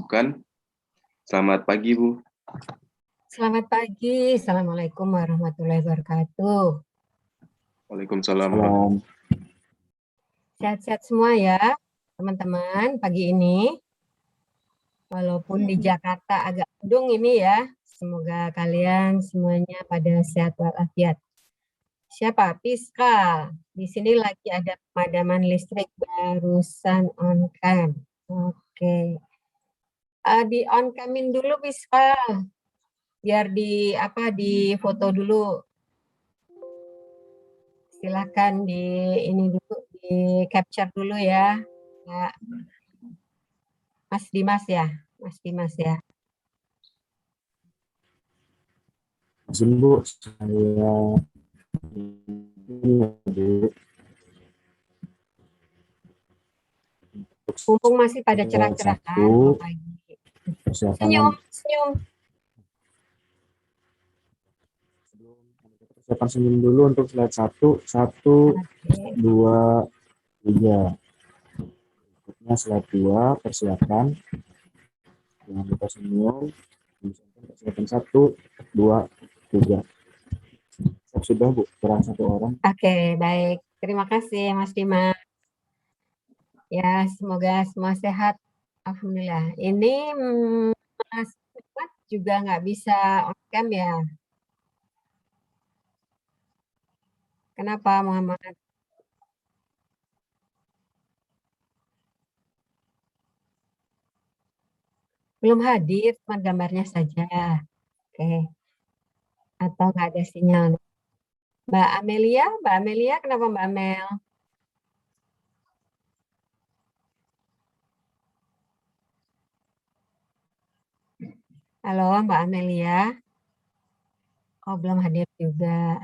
bukan? Selamat pagi, Bu. Selamat pagi. Assalamualaikum warahmatullahi wabarakatuh. Waalaikumsalam. Salam. Sehat-sehat semua ya, teman-teman, pagi ini. Walaupun di Jakarta agak mendung ini ya, semoga kalian semuanya pada sehat walafiat. Siapa? Piska. Di sini lagi ada pemadaman listrik barusan on cam. Oke. Di on camin dulu Piska. Biar di foto dulu. Silakan di ini dulu, di capture dulu ya. Ya. Mas Dimas ya, Mas Dimas ya. Izin Bu, saya Mumpung masih pada cerah-cerah kan pagi. Senyum, senyum. Persiapan senyum dulu untuk slide 1, 2, 3. Berikutnya slide 2, persiapan. Jangan lupa senyum. Persiapan 1, 2, 3. Sudah Bu, kurang 1 orang. Oke, baik. Terima kasih Mas Dimas. Ya, semoga semua sehat. Alhamdulillah. Ini Mas Dimas juga nggak bisa on cam ya? Kenapa Muhammad? Belum hadir, cuma gambarnya saja. Oke. Atau nggak ada sinyal. Mbak Amelia, kenapa Mbak Amel? Halo Mbak Amelia. Oh, belum hadir juga.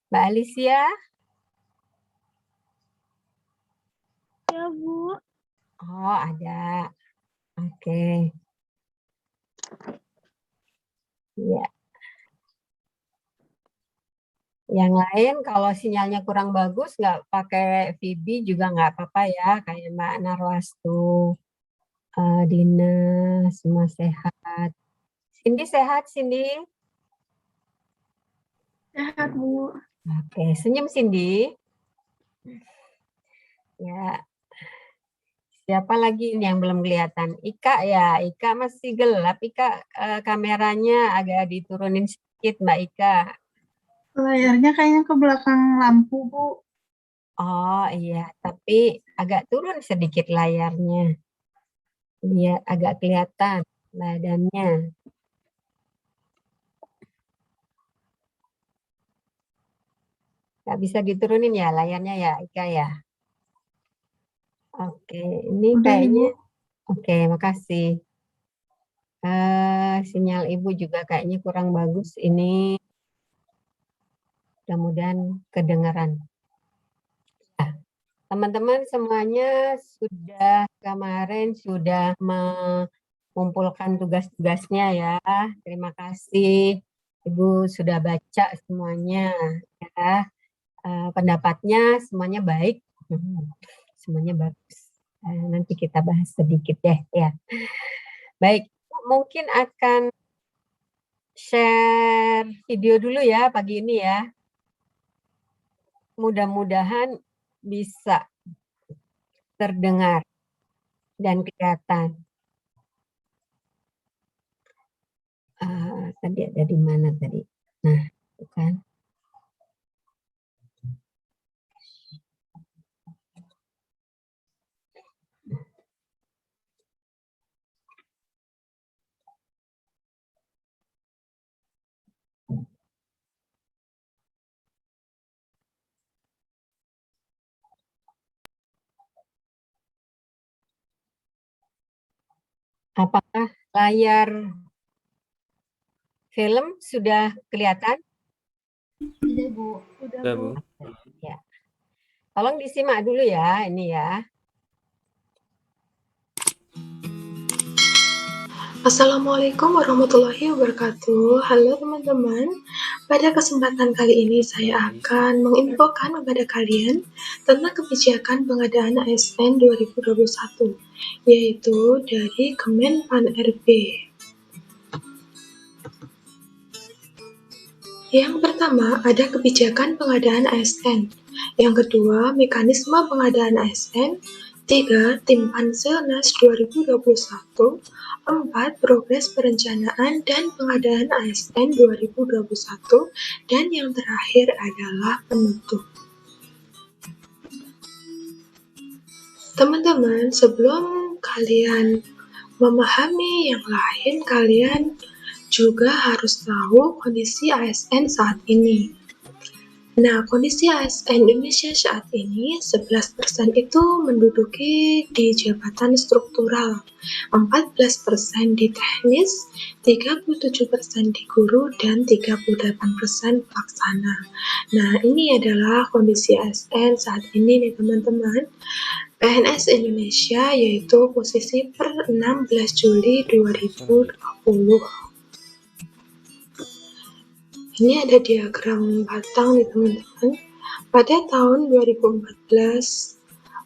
Mbak Alicia? Ya, Bu. Oh, ada. Oke. Ya. Yang lain kalau sinyalnya kurang bagus nggak pakai VB juga nggak apa-apa ya, kayak Mbak Narwastu, Dina, semua sehat. Cindy sehat, Cindy? Sehat, Bu. Oke, senyum Cindy. Ya. Siapa lagi ini yang belum kelihatan? Ika ya, Ika masih gelap. Ika kameranya agak diturunin sedikit, Mbak Ika. Layarnya kayaknya ke belakang lampu, Bu. Oh iya, tapi agak turun sedikit layarnya. Lihat agak kelihatan badannya. Nggak bisa diturunin ya layarnya ya, Ika ya. Oke, ini Udah, kayaknya. Ibu. Oke, makasih. Sinyal Ibu juga kayaknya kurang bagus. Ini mudah-mudahan kedengaran. Teman-teman semuanya kemarin sudah mengumpulkan tugas-tugasnya ya. Terima kasih Ibu sudah baca semuanya ya. Pendapatnya semuanya baik. Semuanya bagus. Nanti kita bahas sedikit deh ya. Baik, mungkin akan share video dulu ya pagi ini ya. Mudah-mudahan bisa terdengar dan kelihatan. Tadi ada di mana tadi? Nah, bukan. Apakah layar film sudah kelihatan? Sudah, Bu. Sudah, Bu. Ya. Tolong disimak dulu ya, ini ya. Assalamualaikum warahmatullahi wabarakatuh. Halo teman-teman, Pada kesempatan kali ini saya akan menginfokan kepada kalian tentang kebijakan pengadaan ASN 2021, yaitu dari Kemenpan-RB. Yang pertama ada kebijakan pengadaan ASN, yang kedua mekanisme pengadaan ASN, 3. Tim Panselnas 2021, 4. Progres perencanaan dan pengadaan ASN 2021, dan yang terakhir adalah penutup. Teman-teman, sebelum kalian memahami yang lain, kalian juga harus tahu kondisi ASN saat ini. Nah, kondisi ASN Indonesia saat ini 11% itu menduduki di jabatan struktural, 14% di teknis, 37% di guru, dan 38% pelaksana. Nah, ini adalah kondisi ASN saat ini nih teman-teman. PNS Indonesia yaitu posisi per 16 Juli 2020. Ini ada diagram batang nih teman-teman. Pada tahun 2014,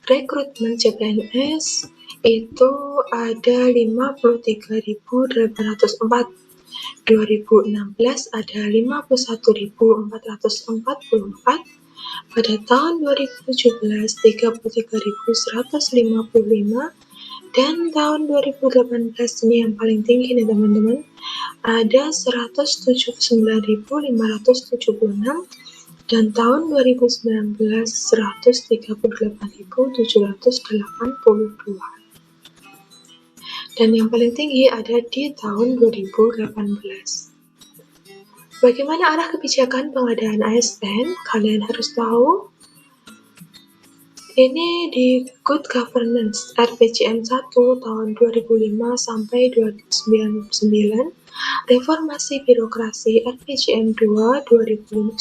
rekrutmen CPNS itu ada 53.804. 2016 ada 51.444. Pada tahun 2017, 33.155. Dan tahun 2018 ini yang paling tinggi nih teman-teman, ada 179.576, dan tahun 2019 138.782. Dan yang paling tinggi ada di tahun 2018. Bagaimana arah kebijakan pengadaan ASN? Kalian harus tahu. Ini di Good Governance RPJM 1 tahun 2005 sampai 2009, Reformasi Birokrasi RPJM 2 2010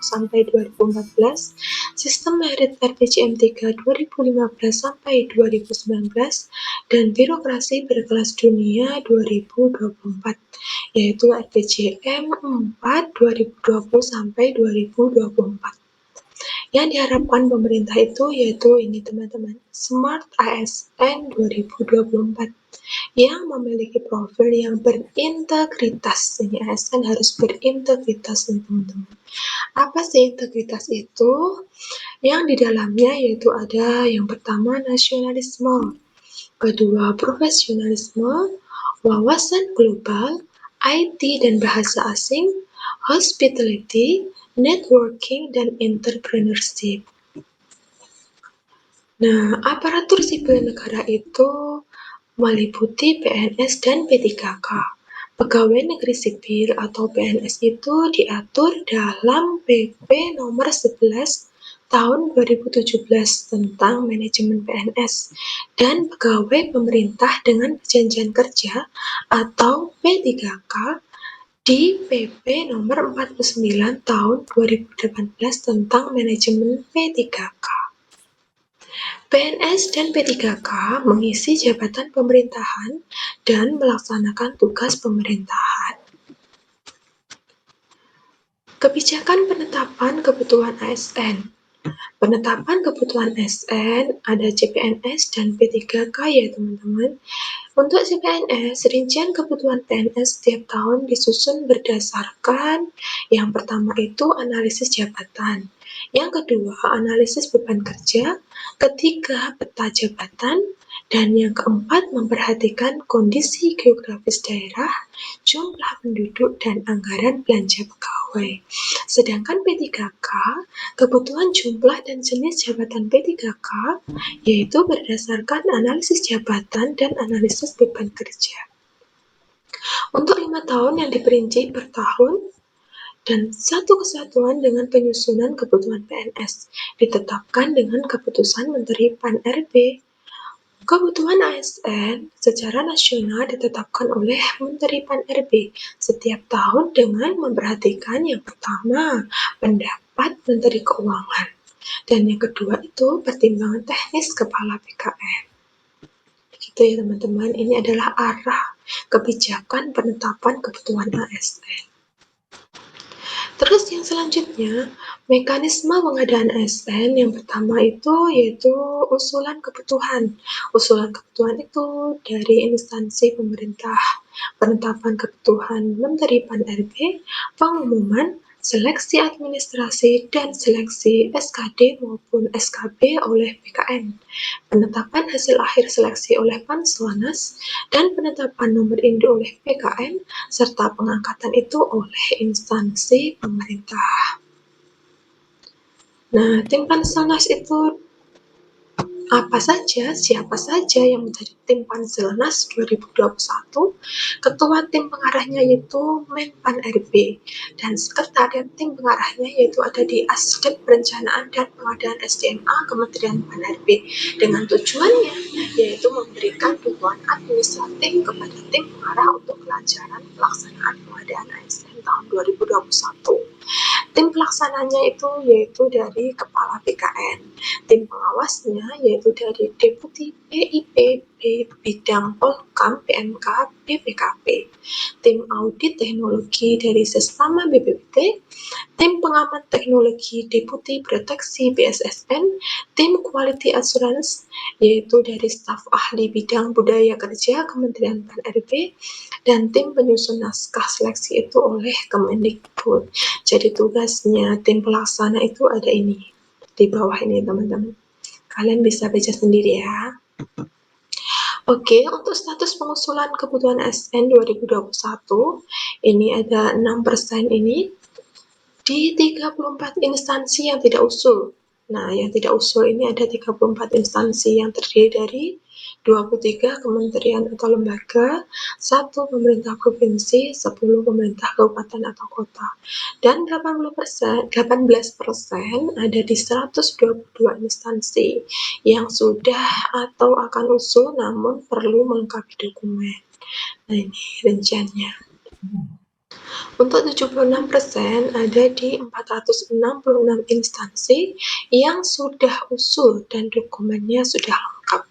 sampai 2014, Sistem Merit RPJM 3 2015 sampai 2019, dan Birokrasi Berkelas Dunia 2024, yaitu RPJM 4 2020 sampai 2024. Yang diharapkan pemerintah itu yaitu ini teman-teman, Smart ASN 2024 yang memiliki profil yang berintegritas. Ini ASN harus berintegritas nih teman-teman. Apa sih integritas itu? Yang di dalamnya yaitu ada yang pertama nasionalisme, kedua profesionalisme, wawasan global, IT dan bahasa asing, hospitality, networking, dan entrepreneurship. Nah, aparatur sipil negara itu meliputi PNS dan P3K. Pegawai negeri sipil atau PNS itu diatur dalam PP nomor 11 tahun 2017 tentang manajemen PNS, dan pegawai pemerintah dengan perjanjian kerja atau P3K di PP nomor 49 tahun 2018 tentang manajemen P3K. PNS dan P3K mengisi jabatan pemerintahan dan melaksanakan tugas pemerintahan. Kebijakan penetapan kebutuhan ASN. Penetapan kebutuhan ASN ada CPNS dan P3K ya teman-teman. Untuk CPNS, rincian kebutuhan PNS setiap tahun disusun berdasarkan yang pertama itu analisis jabatan, yang kedua analisis beban kerja, ketiga peta jabatan, dan yang keempat memperhatikan kondisi geografis daerah, jumlah penduduk, dan anggaran belanja pegawai. Sedangkan P3K, kebutuhan jumlah dan jenis jabatan P3K yaitu berdasarkan analisis jabatan dan analisis beban kerja. Untuk 5 tahun yang diperinci per tahun, dan satu kesatuan dengan penyusunan kebutuhan PNS ditetapkan dengan keputusan Menteri Pan-RB. Kebutuhan ASN secara nasional ditetapkan oleh Menteri Pan-RB setiap tahun dengan memperhatikan yang pertama, pendapat Menteri Keuangan, dan yang kedua itu pertimbangan teknis Kepala BKN. Gitu ya teman-teman, ini adalah arah kebijakan penetapan kebutuhan ASN. Terus yang selanjutnya, mekanisme pengadaan ASN yang pertama itu yaitu usulan kebutuhan. Usulan kebutuhan itu dari instansi pemerintah, penetapan kebutuhan Menteri Pan-RB, pengumuman, seleksi administrasi, dan seleksi SKD maupun SKB oleh BKN, penetapan hasil akhir seleksi oleh Panselnas, dan penetapan nomor induk oleh BKN, serta pengangkatan itu oleh instansi pemerintah. Nah, tim Panselnas itu apa saja, siapa saja yang menjadi tim Panselnas 2021? Ketua tim pengarahnya yaitu Menpan RB dan sekretariat tim pengarahnya yaitu ada di Asdep Perencanaan dan Pengadaan SDMA Kementerian Pan RB dengan tujuannya yaitu memberikan dukungan administratif kepada tim pengarah untuk kelancaran pelaksanaan pengadaan ASN tahun 2021. Tim pelaksananya itu yaitu dari Kepala BKN, tim pengawasnya yaitu dari Deputi PIP Bidang Polhukam PMK BPKP, tim audit teknologi dari Sesama BPPT, tim pengaman teknologi Deputi Proteksi BSSN, tim Quality Assurance yaitu dari staf ahli bidang budaya kerja Kementerian Pan-RB, dan tim penyusun naskah seleksi itu oleh Kemendikbud. Jadi tugasnya tim pelaksana itu ada ini di bawah ini teman-teman. Kalian bisa baca sendiri ya. Oke, untuk status pengusulan kebutuhan ASN 2021, ini ada 6% ini di 34 instansi yang tidak usul. Nah, yang tidak usul ini ada 34 instansi yang terdiri dari 23 kementerian atau lembaga, 1 pemerintah provinsi, 10 pemerintah kabupaten atau kota. Dan 18% ada di 122 instansi yang sudah atau akan usul namun perlu melengkapi dokumen. Nah, ini rinciannya. Untuk 76% ada di 466 instansi yang sudah usul dan dokumennya sudah lengkap.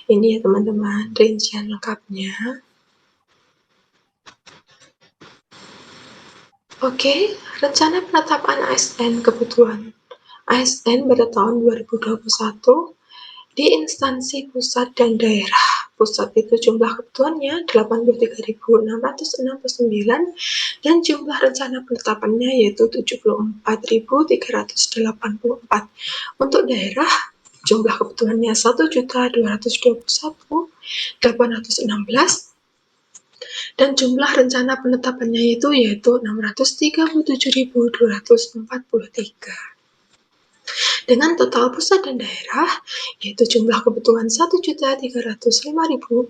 Ini ya teman-teman, rincian lengkapnya. Oke, rencana penetapan ASN kebutuhan ASN pada tahun 2021 di instansi pusat dan daerah. Pusat itu jumlah kebutuhannya 83.669 dan jumlah rencana penetapannya yaitu 74.384. Untuk daerah, jumlah kebutuhannya 1.221.816 dan jumlah rencana penetapannya yaitu 637.243. Dengan total pusat dan daerah, yaitu jumlah kebutuhan 1.305.485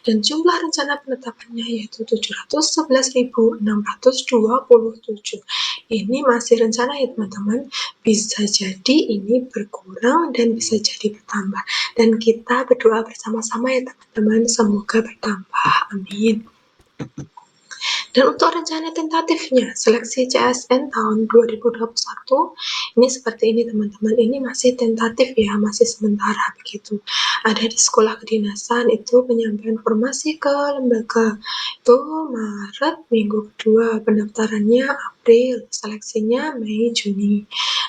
dan jumlah rencana penetapannya yaitu 711.627. Ini masih rencana ya teman-teman, bisa jadi ini berkurang dan bisa jadi bertambah. Dan kita berdoa bersama-sama ya teman-teman, semoga bertambah. Amin. Dan untuk rencana tentatifnya, seleksi CSN tahun 2021, ini seperti ini teman-teman, ini masih tentatif ya, masih sementara begitu. Ada di sekolah kedinasan itu penyampaian informasi ke lembaga, itu Maret minggu kedua, pendaftarannya April, seleksinya Mei, Juni.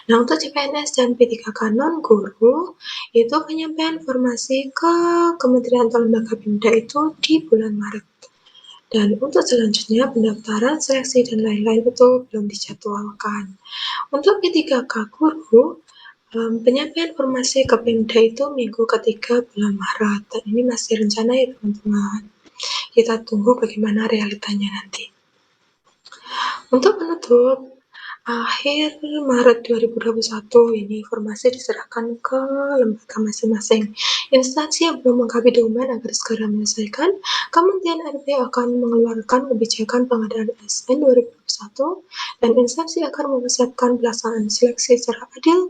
Nah untuk CPNS dan P3K non-guru, itu penyampaian informasi ke Kementerian atau lembaga Pemda itu di bulan Maret. Dan untuk selanjutnya pendaftaran, seleksi, dan lain-lain itu belum dijadwalkan. Untuk P3K guru, penyampaian informasi ke Pemda itu minggu ketiga bulan Maret. Dan ini masih rencana ya teman-teman. Kita tunggu bagaimana realitanya nanti. Untuk penutup, akhir Maret 2021 ini informasi diserahkan ke lembaga masing-masing. Instansi yang belum melengkapi dokumen agar segera menyelesaikan, Kementerian RB akan mengeluarkan kebijakan pengadaan ASN 2021 dan instansi akan mempersiapkan pelaksanaan seleksi secara adil,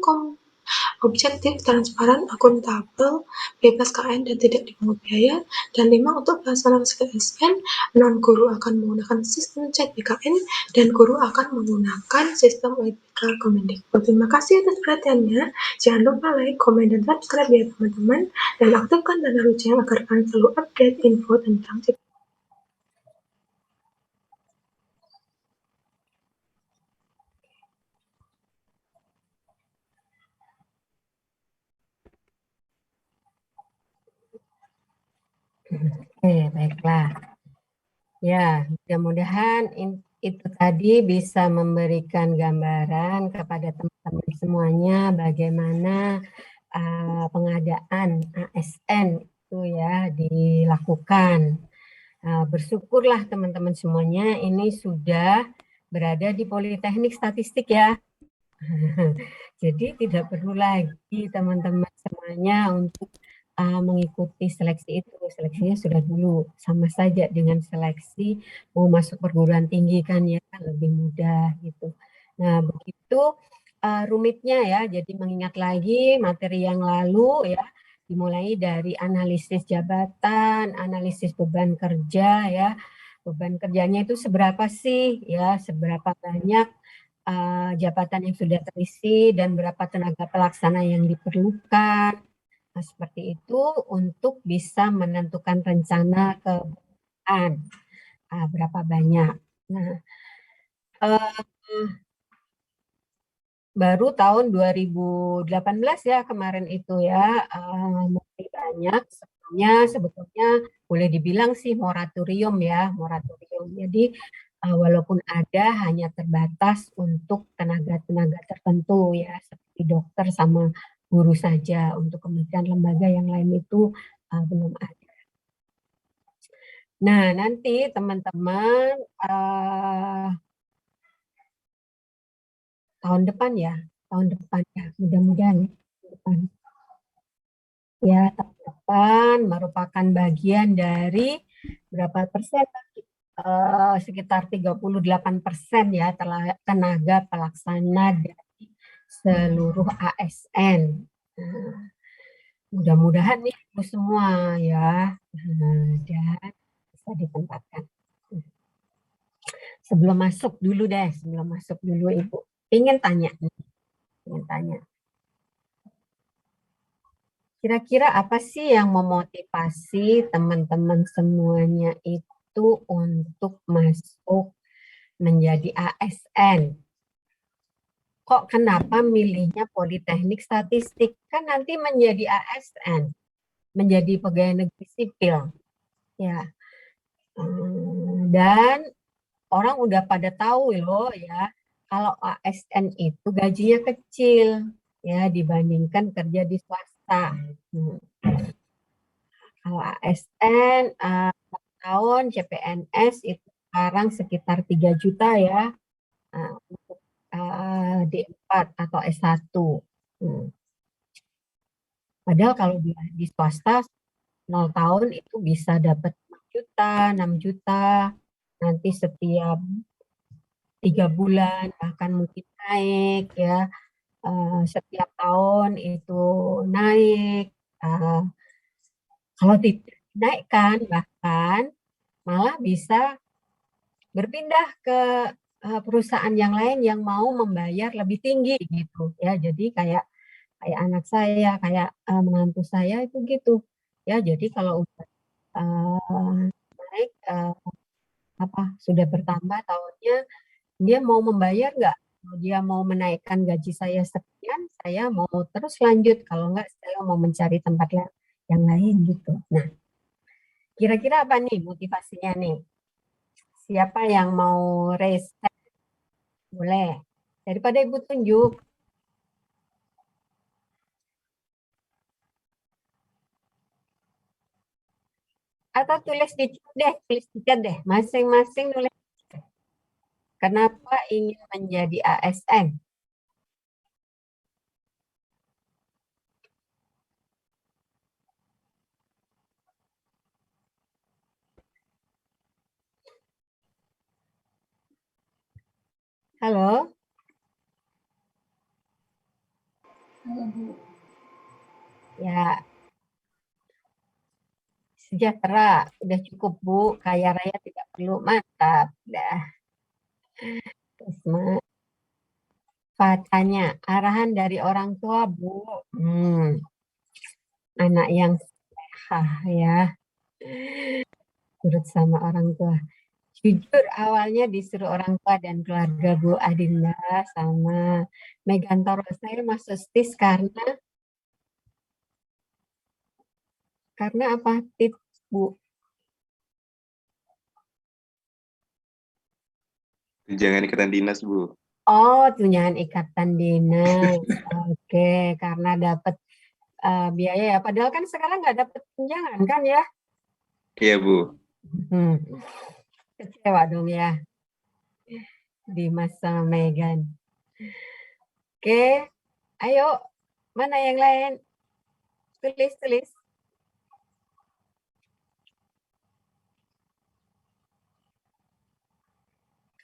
objektif, transparan, akuntabel, bebas KN dan tidak dipungut biaya. Dan 5 untuk pelaksanaan ASN, non-guru akan menggunakan sistem cek BKN dan guru akan menggunakan sistem UTBK Kemendikbud. Terima kasih atas perhatiannya. Jangan lupa like, komen, dan subscribe ya teman-teman. Dan aktifkan tanda lonceng agar kalian selalu update info tentang Oke, baiklah. Ya, mudah-mudahan itu tadi bisa memberikan gambaran kepada teman-teman semuanya bagaimana pengadaan ASN itu ya dilakukan. Bersyukurlah teman-teman semuanya ini sudah berada di Politeknik Statistik ya. Jadi tidak perlu lagi teman-teman semuanya untuk mengikuti seleksi itu. Seleksinya sudah dulu, sama saja dengan seleksi mau masuk perguruan tinggi kan ya, lebih mudah gitu. Nah, begitu rumitnya ya, jadi mengingat lagi materi yang lalu ya, dimulai dari analisis jabatan, analisis beban kerja ya. Beban kerjanya itu seberapa sih ya, seberapa banyak jabatan yang sudah terisi dan berapa tenaga pelaksana yang diperlukan. Nah, seperti itu untuk bisa menentukan rencana kebutuhan berapa banyak. Nah, baru tahun 2018 ya kemarin itu ya mulai banyak. Sebetulnya boleh dibilang sih moratorium ya, moratorium. Jadi walaupun ada hanya terbatas untuk tenaga-tenaga tertentu ya, seperti dokter sama guru saja. Untuk kementerian lembaga yang lain itu belum ada. Nah, nanti teman-teman tahun depan ya, mudah-mudahan ya, tahun depan. Ya, tahun depan merupakan bagian dari berapa persen? Sekitar 38% ya tenaga pelaksana dari seluruh ASN. Mudah-mudahan nih semua ya dan bisa ditempatkan. Sebelum masuk dulu Ibu. Ingin tanya. Kira-kira apa sih yang memotivasi teman-teman semuanya itu untuk masuk menjadi ASN? Kok kenapa milihnya Politeknik Statistik? Kan nanti menjadi ASN, menjadi pegawai negeri sipil. Ya. Dan orang udah pada tahu loh ya, kalau ASN itu gajinya kecil ya dibandingkan kerja di swasta. Kalau ASN tahun CPNS itu sekarang sekitar 3 juta ya untuk D4 atau S1. Padahal kalau di swasta 0 tahun itu bisa dapat 5 juta, 6 juta, nanti setiap 3 bulan bahkan mungkin naik ya, setiap tahun itu naik. Kalau dinaikkan bahkan malah bisa berpindah ke perusahaan yang lain yang mau membayar lebih tinggi gitu ya. Jadi kayak anak saya, kayak menantu saya itu gitu. Ya, jadi kalau udah naik sudah bertambah tahunnya, dia mau membayar nggak? Dia mau menaikkan gaji saya sekian, saya mau terus lanjut. Kalau enggak, saya mau mencari tempat yang lain gitu. Nah, kira-kira apa nih motivasinya nih? Siapa yang mau raise hand? Boleh. Daripada Ibu tunjuk. Atau tulis di chat deh. Masing-masing nulis. Kenapa ingin menjadi ASN? Halo? Halo, Bu. Ya, sejahtera. Udah cukup, Bu. Kaya raya tidak perlu. Mantap. Dah. Tanya, arahan dari orang tua, Bu. Anak yang ya. Turut sama orang tua. Jujur awalnya disuruh orang tua dan keluarga Bu Adinda sama Megantoro saya masuk STIS karena apa? Bu, Tunjangan ikatan dinas, Bu. Oh, tunjangan ikatan dinas. Oke, karena dapat biaya ya. Padahal kan sekarang nggak dapat tunjangan kan ya? Iya, Bu. Kecewa dong ya Dimas sama Megan. Oke, ayo mana yang lain? Tulis.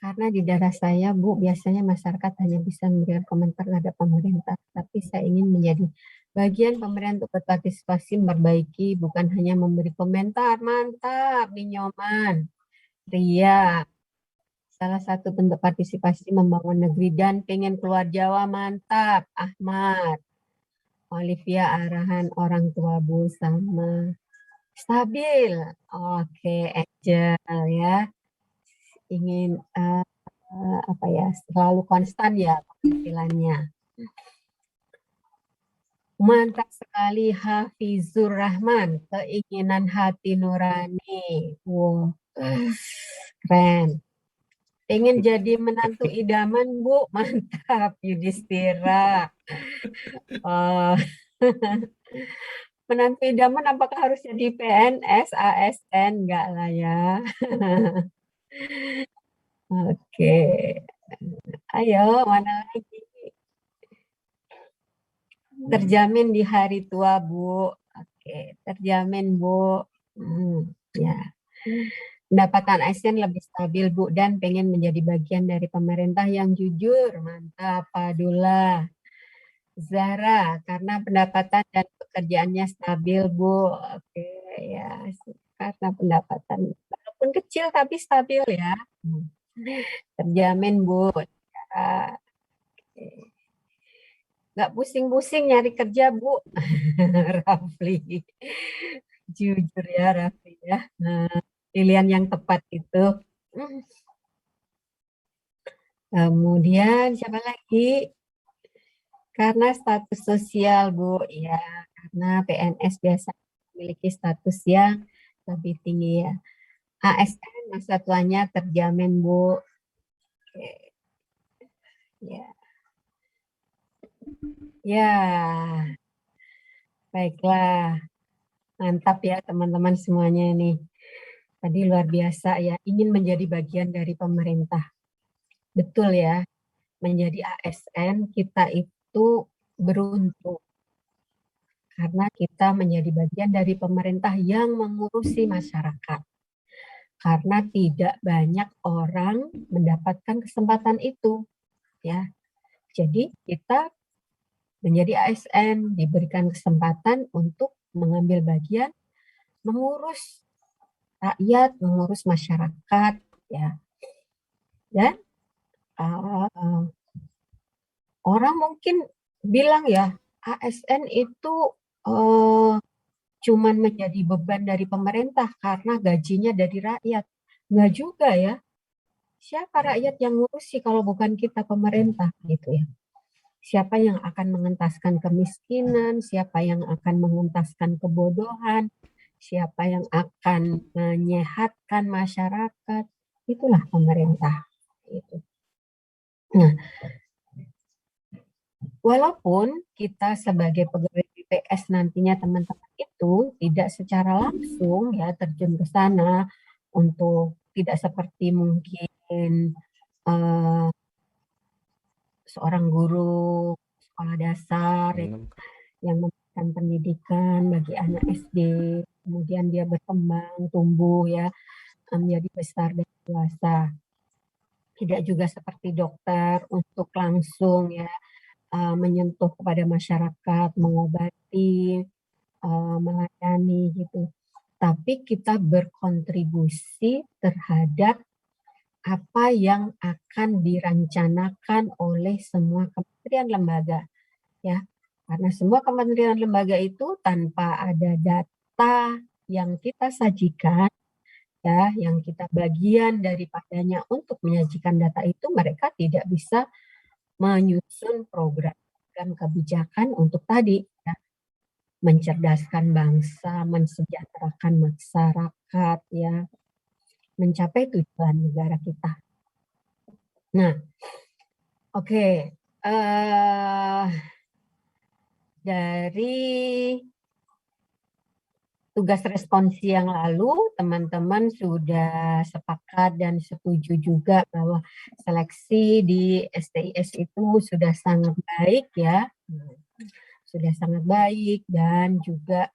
Karena di daerah saya, Bu, biasanya masyarakat hanya bisa memberikan komentar terhadap pemerintah. Tapi saya ingin menjadi bagian pemerintah untuk berpartisipasi, memperbaiki, bukan hanya memberi komentar. Mantap, Ninyoman. Ria, salah satu bentuk partisipasi membangun negeri dan pengen keluar Jawa. Mantap, Ahmad. Olivia, arahan orang tua Bu sama stabil. Oke, Angel ya. Ingin apa ya, selalu konstan ya penampilannya. Mantap sekali Hafizur Rahman, keinginan hati nurani. Wow, keren. Pengen jadi menantu idaman, Bu. Mantap, Yudhistira. Menantu idaman apakah harus jadi PNS, ASN? Enggak lah ya. Oke. Ayo, mana lagi? Terjamin di hari tua, Bu. Oke, terjamin, Bu. Ya. Pendapatan ASN lebih stabil, Bu, dan pengen menjadi bagian dari pemerintah yang jujur. Mantap, Padula. Zahra, karena pendapatan dan pekerjaannya stabil, Bu. Oke, ya. Karena pendapatan, walaupun kecil tapi stabil ya. Terjamin, Bu. Ya. Nggak pusing-pusing nyari kerja, Bu. Rafli. Jujur ya, Rafli ya. Pilihan yang tepat itu. Kemudian siapa lagi? Karena status sosial, Bu. Ya, karena PNS biasa memiliki status yang lebih tinggi ya. ASN masa tuanya terjamin, Bu. Oke. Ya. Ya. Baiklah. Mantap ya teman-teman semuanya ini. Tadi luar biasa ya, ingin menjadi bagian dari pemerintah. Betul ya, menjadi ASN kita itu beruntung. Karena kita menjadi bagian dari pemerintah yang mengurusi masyarakat. Karena tidak banyak orang mendapatkan kesempatan itu. Ya, jadi kita menjadi ASN diberikan kesempatan untuk mengambil bagian mengurus rakyat, mengurus masyarakat, ya. Dan orang mungkin bilang ya, ASN itu cuman menjadi beban dari pemerintah karena gajinya dari rakyat. Enggak juga ya. Siapa rakyat yang ngurusi kalau bukan kita pemerintah gitu ya. Siapa yang akan mengentaskan kemiskinan, siapa yang akan mengentaskan kebodohan, siapa yang akan menyehatkan masyarakat, itulah pemerintah. Gitu. Nah, walaupun kita sebagai pegawai BPS nantinya teman-teman itu tidak secara langsung ya terjun ke sana untuk tidak seperti mungkin seorang guru sekolah dasar yang memberikan pendidikan bagi anak SD, kemudian dia berkembang, tumbuh ya, menjadi besar dan dewasa. Tidak juga seperti dokter untuk langsung ya menyentuh kepada masyarakat, mengobati, melayani gitu. Tapi kita berkontribusi terhadap apa yang akan dirancanakan oleh semua kementerian lembaga ya. Karena semua kementerian lembaga itu tanpa ada data yang kita sajikan ya, yang kita bagian daripadanya untuk menyajikan data itu, mereka tidak bisa menyusun program kebijakan untuk tadi ya, mencerdaskan bangsa, mensejahterakan masyarakat ya, mencapai tujuan negara kita. Nah, oke. Dari tugas responsi yang lalu, teman-teman sudah sepakat dan setuju juga bahwa seleksi di STIS itu sudah sangat baik ya, sudah sangat baik dan juga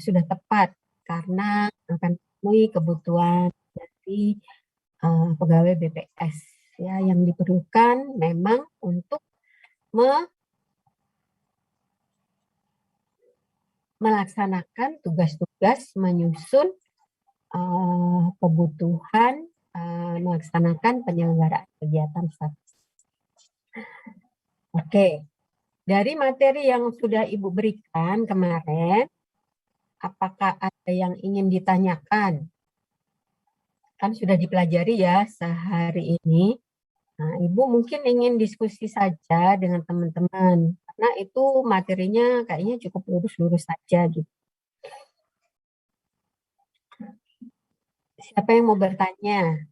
sudah tepat karena akan memenuhi kebutuhan dari pegawai BPS ya yang diperlukan memang untuk melaksanakan tugas-tugas menyusun kebutuhan melaksanakan penyelenggaraan kegiatan statistik. Oke, dari materi yang sudah Ibu berikan kemarin, apakah ada yang ingin ditanyakan? Kan sudah dipelajari ya sehari ini. Nah, Ibu mungkin ingin diskusi saja dengan teman-teman, karena itu materinya kayaknya cukup lurus-lurus saja gitu. Siapa yang mau bertanya?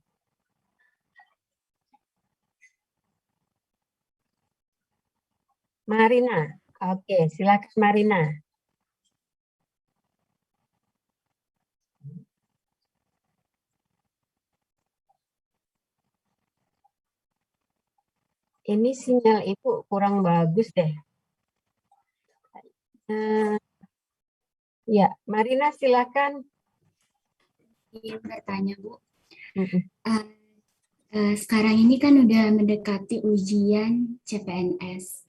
Marina. Oke, silakan Marina. Ini sinyal Ibu kurang bagus deh. Ya, Marina silakan. Ingin bertanya, Bu. Mm-mm. Sekarang ini kan udah mendekati ujian CPNS,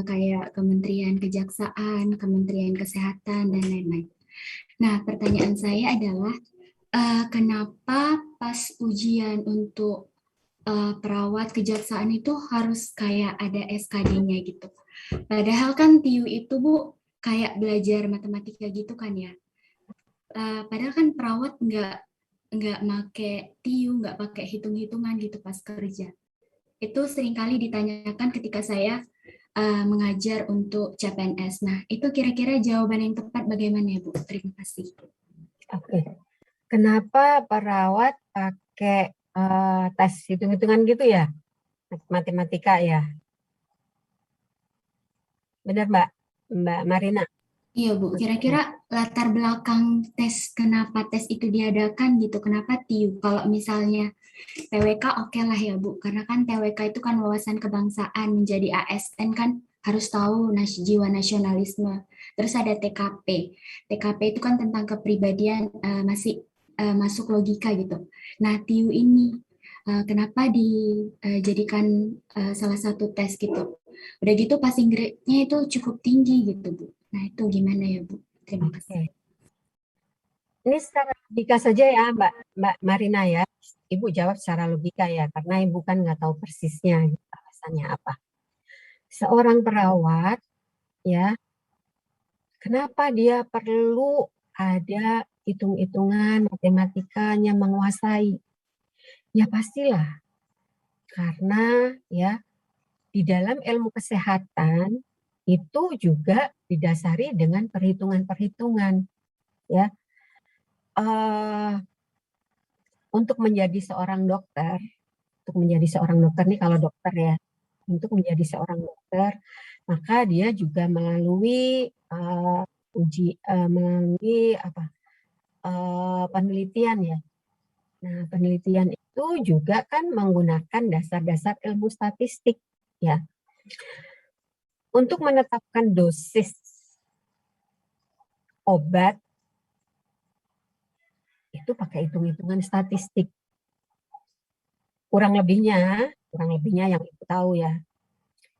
kayak Kementerian Kejaksaan, Kementerian Kesehatan, dan lain-lain. Nah, pertanyaan saya adalah, kenapa pas ujian untuk perawat kejaksaan itu harus kayak ada SKD-nya gitu? Padahal kan TIU itu, Bu, kayak belajar matematika gitu kan ya. Padahal kan perawat nggak make TIU, nggak pakai hitung-hitungan gitu pas kerja. Itu seringkali ditanyakan ketika saya mengajar untuk CPNS. Nah, itu kira-kira jawaban yang tepat bagaimana ya, Bu? Terima kasih. Oke. Kenapa perawat pakai tes hitung-hitungan gitu ya? Matematika ya? Benar, Mbak Marina? Iya, Bu. Kira-kira latar belakang tes, kenapa tes itu diadakan gitu, kenapa TIU? Kalau misalnya TWK oke lah ya, Bu. Karena kan TWK itu kan wawasan kebangsaan, menjadi ASN kan harus tahu jiwa nasionalisme. Terus ada TKP. TKP itu kan tentang kepribadian, masih masuk logika gitu. Nah, TIU ini kenapa dijadikan salah satu tes gitu? Udah gitu passing grade-nya itu cukup tinggi gitu, Bu. Nah, itu gimana ya, Bu? Terima kasih. Ini secara logika saja ya, Mbak Marina ya. Ibu jawab secara logika ya, karena Ibu kan nggak tahu persisnya alasannya apa. Seorang perawat ya, kenapa dia perlu ada hitung-hitungan matematikanya menguasai? Ya pastilah, karena ya di dalam ilmu kesehatan itu juga didasari dengan perhitungan-perhitungan ya. Untuk menjadi seorang dokter nih kalau dokter ya, untuk menjadi seorang dokter maka dia juga melalui penelitian ya. Nah, penelitian itu juga kan menggunakan dasar-dasar ilmu statistik ya. Untuk menetapkan dosis obat itu pakai hitung-hitungan statistik. Kurang lebihnya yang Ibu tahu ya.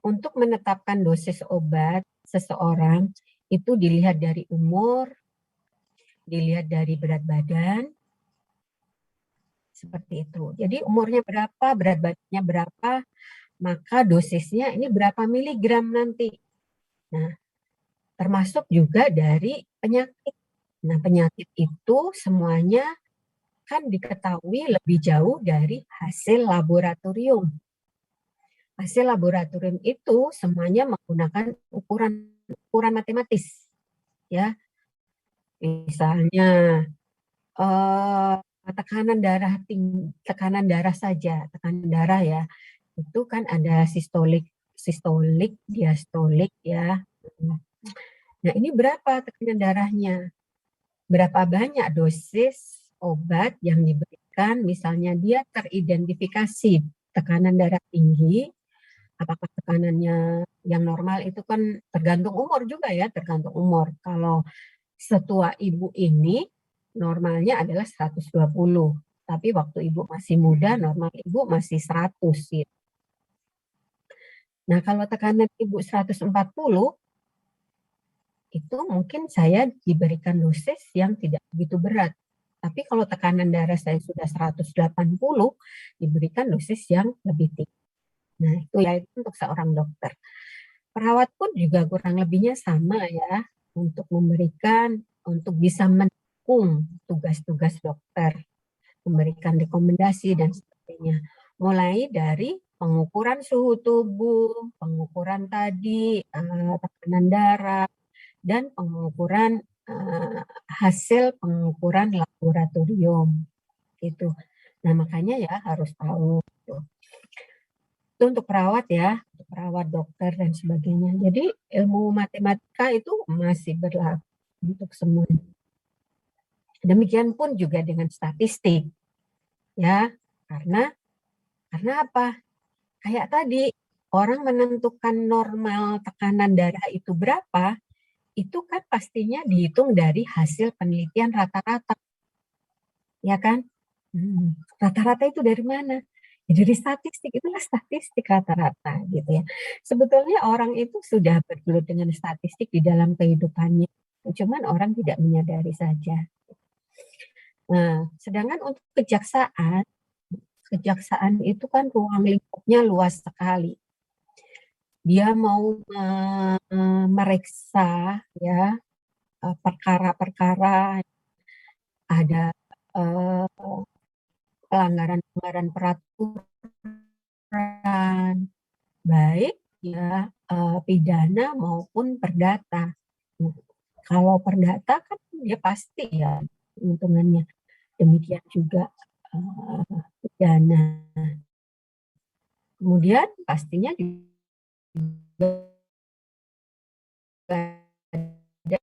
Untuk menetapkan dosis obat seseorang itu dilihat dari umur, dilihat dari berat badan, seperti itu. Jadi umurnya berapa, berat badannya berapa, maka dosisnya ini berapa miligram nanti. Nah, termasuk juga dari penyakit. Nah, penyakit itu semuanya kan diketahui lebih jauh dari hasil laboratorium. Hasil laboratorium itu semuanya menggunakan ukuran matematis, ya. Misalnya tekanan darah tekanan darah saja, tekanan darah ya, itu kan ada sistolik, diastolik ya. Nah, ini berapa tekanan darahnya? Berapa banyak dosis obat yang diberikan, misalnya dia teridentifikasi tekanan darah tinggi, apakah tekanannya yang normal itu kan tergantung umur juga ya, tergantung umur. Kalau setua ibu ini normalnya adalah 120, tapi waktu ibu masih muda normal ibu masih 100 gitu. Nah, kalau tekanan ibu 140 itu mungkin saya diberikan dosis yang tidak begitu berat. Tapi kalau tekanan darah saya sudah 180, diberikan dosis yang lebih tinggi. Nah, itu ya itu untuk seorang dokter. Perawat pun juga kurang lebihnya sama ya, untuk bisa mendukung tugas-tugas dokter, memberikan rekomendasi dan sebagainya. Mulai dari pengukuran suhu tubuh, pengukuran tadi, tekanan darah, dan pengukuran hasil pengukuran laboratorium gitu. Nah, makanya ya harus tahu gitu. Itu untuk perawat ya, untuk perawat, dokter dan sebagainya. Jadi ilmu matematika itu masih berlaku untuk semua. Demikian pun juga dengan statistik ya, karena apa? Kayak tadi orang menentukan normal tekanan darah itu berapa, itu kan pastinya dihitung dari hasil penelitian rata-rata, ya kan? Rata-rata itu dari mana? Ya dari statistik, itulah statistik rata-rata gitu ya. Sebetulnya orang itu sudah bergelut dengan statistik di dalam kehidupannya, cuman orang tidak menyadari saja. Nah, sedangkan untuk kejaksaan itu kan ruang lingkupnya luas sekali. Dia mau meriksa ya perkara-perkara, ada pelanggaran peraturan, baik ya pidana maupun perdata. Kalau perdata kan dia pasti ya hitungannya. Demikian juga pidana. Kemudian pastinya juga ada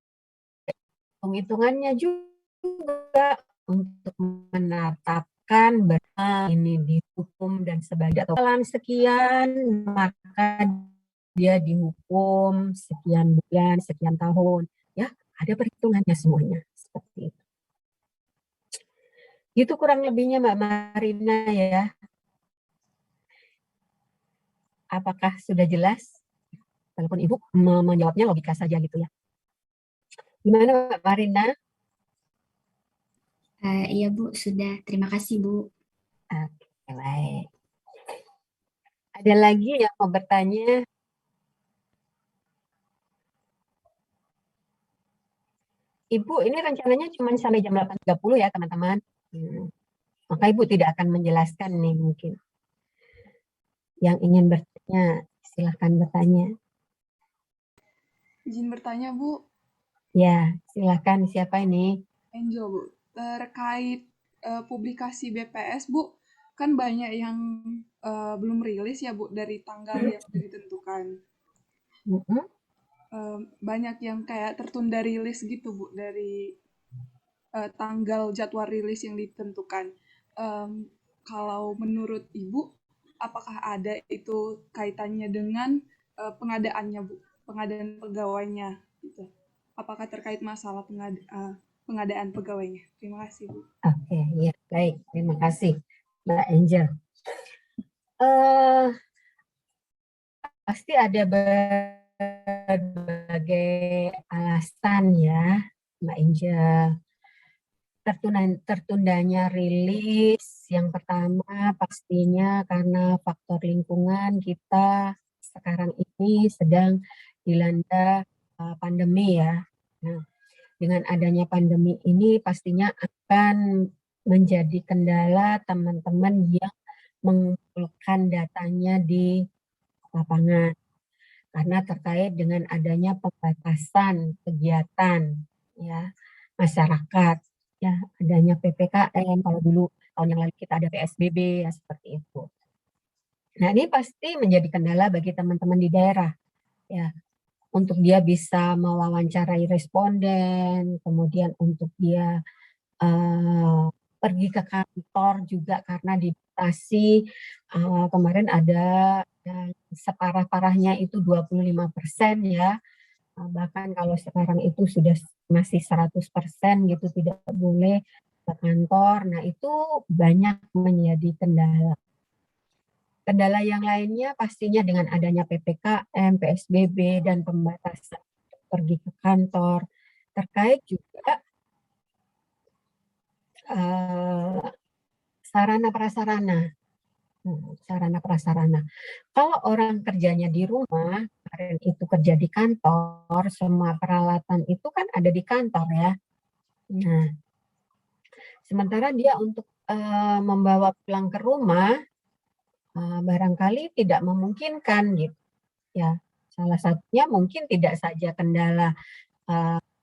hitung-hitungannya juga untuk menetapkan ini dihukum dan sebagainya. Atau sekian maka dia dihukum sekian bulan, sekian tahun. Ya, ada perhitungannya semuanya seperti itu. Itu kurang lebihnya Mbak Marina ya. Apakah sudah jelas? Walaupun Ibu menjawabnya logika saja gitu ya. Gimana Mbak Marina? Iya Bu, sudah. Terima kasih Bu. Oke, baik. Ada lagi yang mau bertanya? Ibu, ini rencananya cuma sampai jam 8.30 ya teman-teman. Maka Ibu tidak akan menjelaskan nih mungkin. Yang ingin bertanya, silahkan bertanya. Izin bertanya Bu. Ya, silahkan. Siapa ini? Angel Bu. Terkait publikasi BPS Bu, kan banyak yang belum rilis ya Bu dari tanggal yang sudah ditentukan. Banyak yang kayak tertunda rilis gitu Bu dari tanggal jadwal rilis yang ditentukan. Kalau menurut Ibu, apakah ada itu kaitannya dengan pengadaannya Bu, pengadaan pegawainya gitu? Apakah terkait masalah pengadaan pegawainya? Terima kasih Bu. Oke, ya baik. Terima kasih Mbak Angel. Pasti ada berbagai alasan ya Mbak Angel. Tertundanya rilis yang pertama pastinya karena faktor lingkungan kita sekarang ini sedang dilanda pandemi ya. Nah, dengan adanya pandemi ini pastinya akan menjadi kendala teman-teman yang mengumpulkan datanya di lapangan karena terkait dengan adanya pembatasan kegiatan ya masyarakat. ya adanya PPKM, kalau dulu tahun yang lalu kita ada PSBB, ya seperti itu. Nah, ini pasti menjadi kendala bagi teman-teman di daerah, ya, untuk dia bisa mewawancarai responden, kemudian untuk dia pergi ke kantor juga karena dibatasi. Kemarin ada yang separah-parahnya itu 25% ya. Bahkan kalau sekarang itu sudah masih 100% gitu, tidak boleh ke kantor. Nah, itu banyak menjadi kendala. Kendala yang lainnya pastinya dengan adanya PPKM, PSBB, dan pembatasan pergi ke kantor. Terkait juga sarana-prasarana. Sarana-prasarana. Kalau orang kerjanya di rumah, kemarin itu kerja di kantor, semua peralatan itu kan ada di kantor ya. Nah, sementara dia untuk membawa pulang ke rumah, barangkali tidak memungkinkan gitu. Ya, salah satunya mungkin tidak saja kendala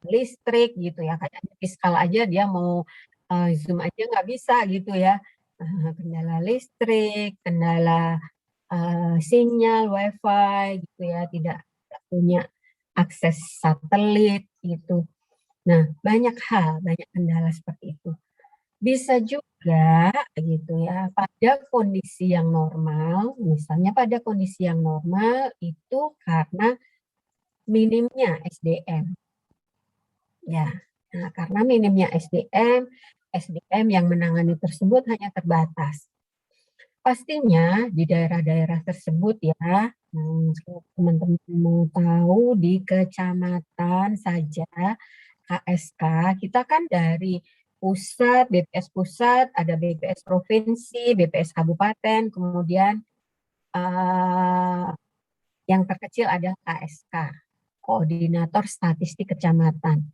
listrik gitu ya, kayak fiskal aja dia mau Zoom aja nggak bisa gitu ya. Kendala listrik, kendala sinyal WiFi gitu ya, tidak punya akses satelit gitu. Nah, banyak hal, banyak kendala seperti itu. Bisa juga gitu ya, pada kondisi yang normal, misalnya pada kondisi yang normal itu karena minimnya SDM. Ya, nah, karena minimnya SDM yang menangani tersebut hanya terbatas. Pastinya di daerah-daerah tersebut ya, teman-teman mau tahu di kecamatan saja KSK, kita kan dari pusat, BPS pusat, ada BPS provinsi, BPS kabupaten, kemudian yang terkecil ada KSK, Koordinator Statistik Kecamatan.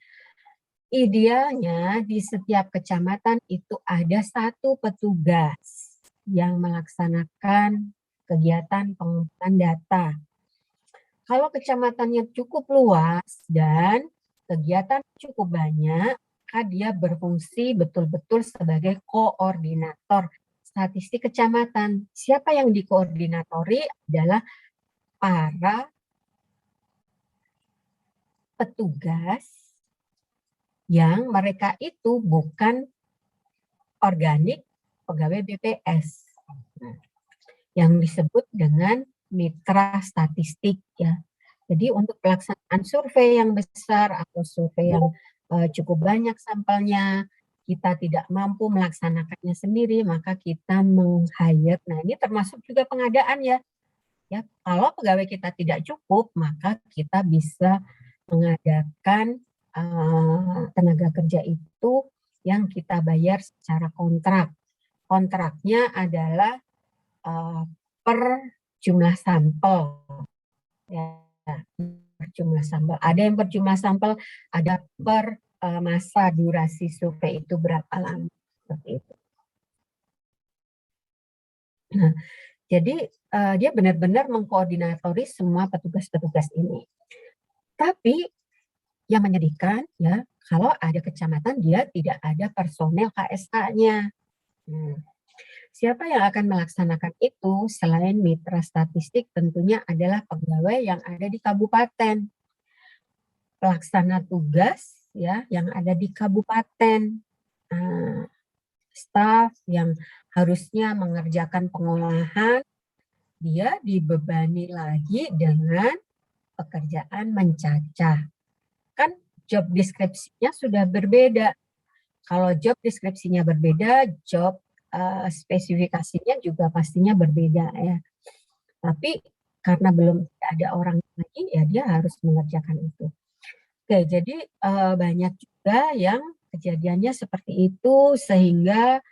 Idealnya di setiap kecamatan itu ada satu petugas yang melaksanakan kegiatan pengumpulan data. Kalau kecamatannya cukup luas dan kegiatan cukup banyak, maka dia berfungsi betul-betul sebagai koordinator statistik kecamatan. Siapa yang dikoordinatori adalah para petugas yang mereka itu bukan organik pegawai BPS, yang disebut dengan mitra statistik ya. Jadi untuk pelaksanaan survei yang besar atau survei yang cukup banyak sampelnya, kita tidak mampu melaksanakannya sendiri, maka kita meng-hire. Nah, ini termasuk juga pengadaan ya. Ya, kalau pegawai kita tidak cukup, maka kita bisa mengadakan tenaga kerja itu yang kita bayar secara kontrak. Kontraknya adalah per jumlah sampel. Ya, per jumlah sampel. Ada yang per jumlah sampel, ada per masa durasi survei itu berapa lama. Seperti itu. Nah, jadi dia benar-benar mengkoordinatori semua petugas-petugas ini. Tapi yang menyedihkan ya, kalau ada kecamatan dia tidak ada personel KSK-nya. Siapa yang akan melaksanakan itu selain mitra statistik tentunya adalah pegawai yang ada di kabupaten. Pelaksana tugas ya yang ada di kabupaten. Staf yang harusnya mengerjakan pengolahan, dia dibebani lagi dengan pekerjaan mencacah. Kan job deskripsinya sudah berbeda. Kalau job deskripsinya berbeda, job spesifikasinya juga pastinya berbeda ya. Tapi karena belum ada orang lagi, ya dia harus mengerjakan itu. Oke, jadi banyak juga yang kejadiannya seperti itu sehingga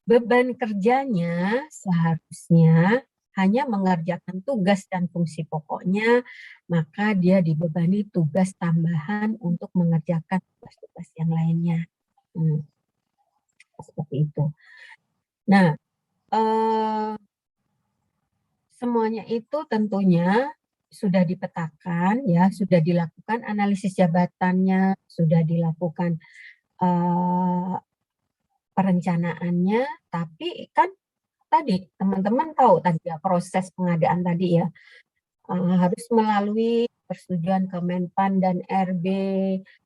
beban kerjanya seharusnya hanya mengerjakan tugas dan fungsi pokoknya, maka dia dibebani tugas tambahan untuk mengerjakan tugas-tugas yang lainnya. Seperti itu. Nah, semuanya itu tentunya sudah dipetakan, ya, sudah dilakukan analisis jabatannya, sudah dilakukan perencanaannya, tapi kan tadi teman-teman tahu tadi ya proses pengadaan tadi ya, harus melalui persetujuan Kemenpan dan RB,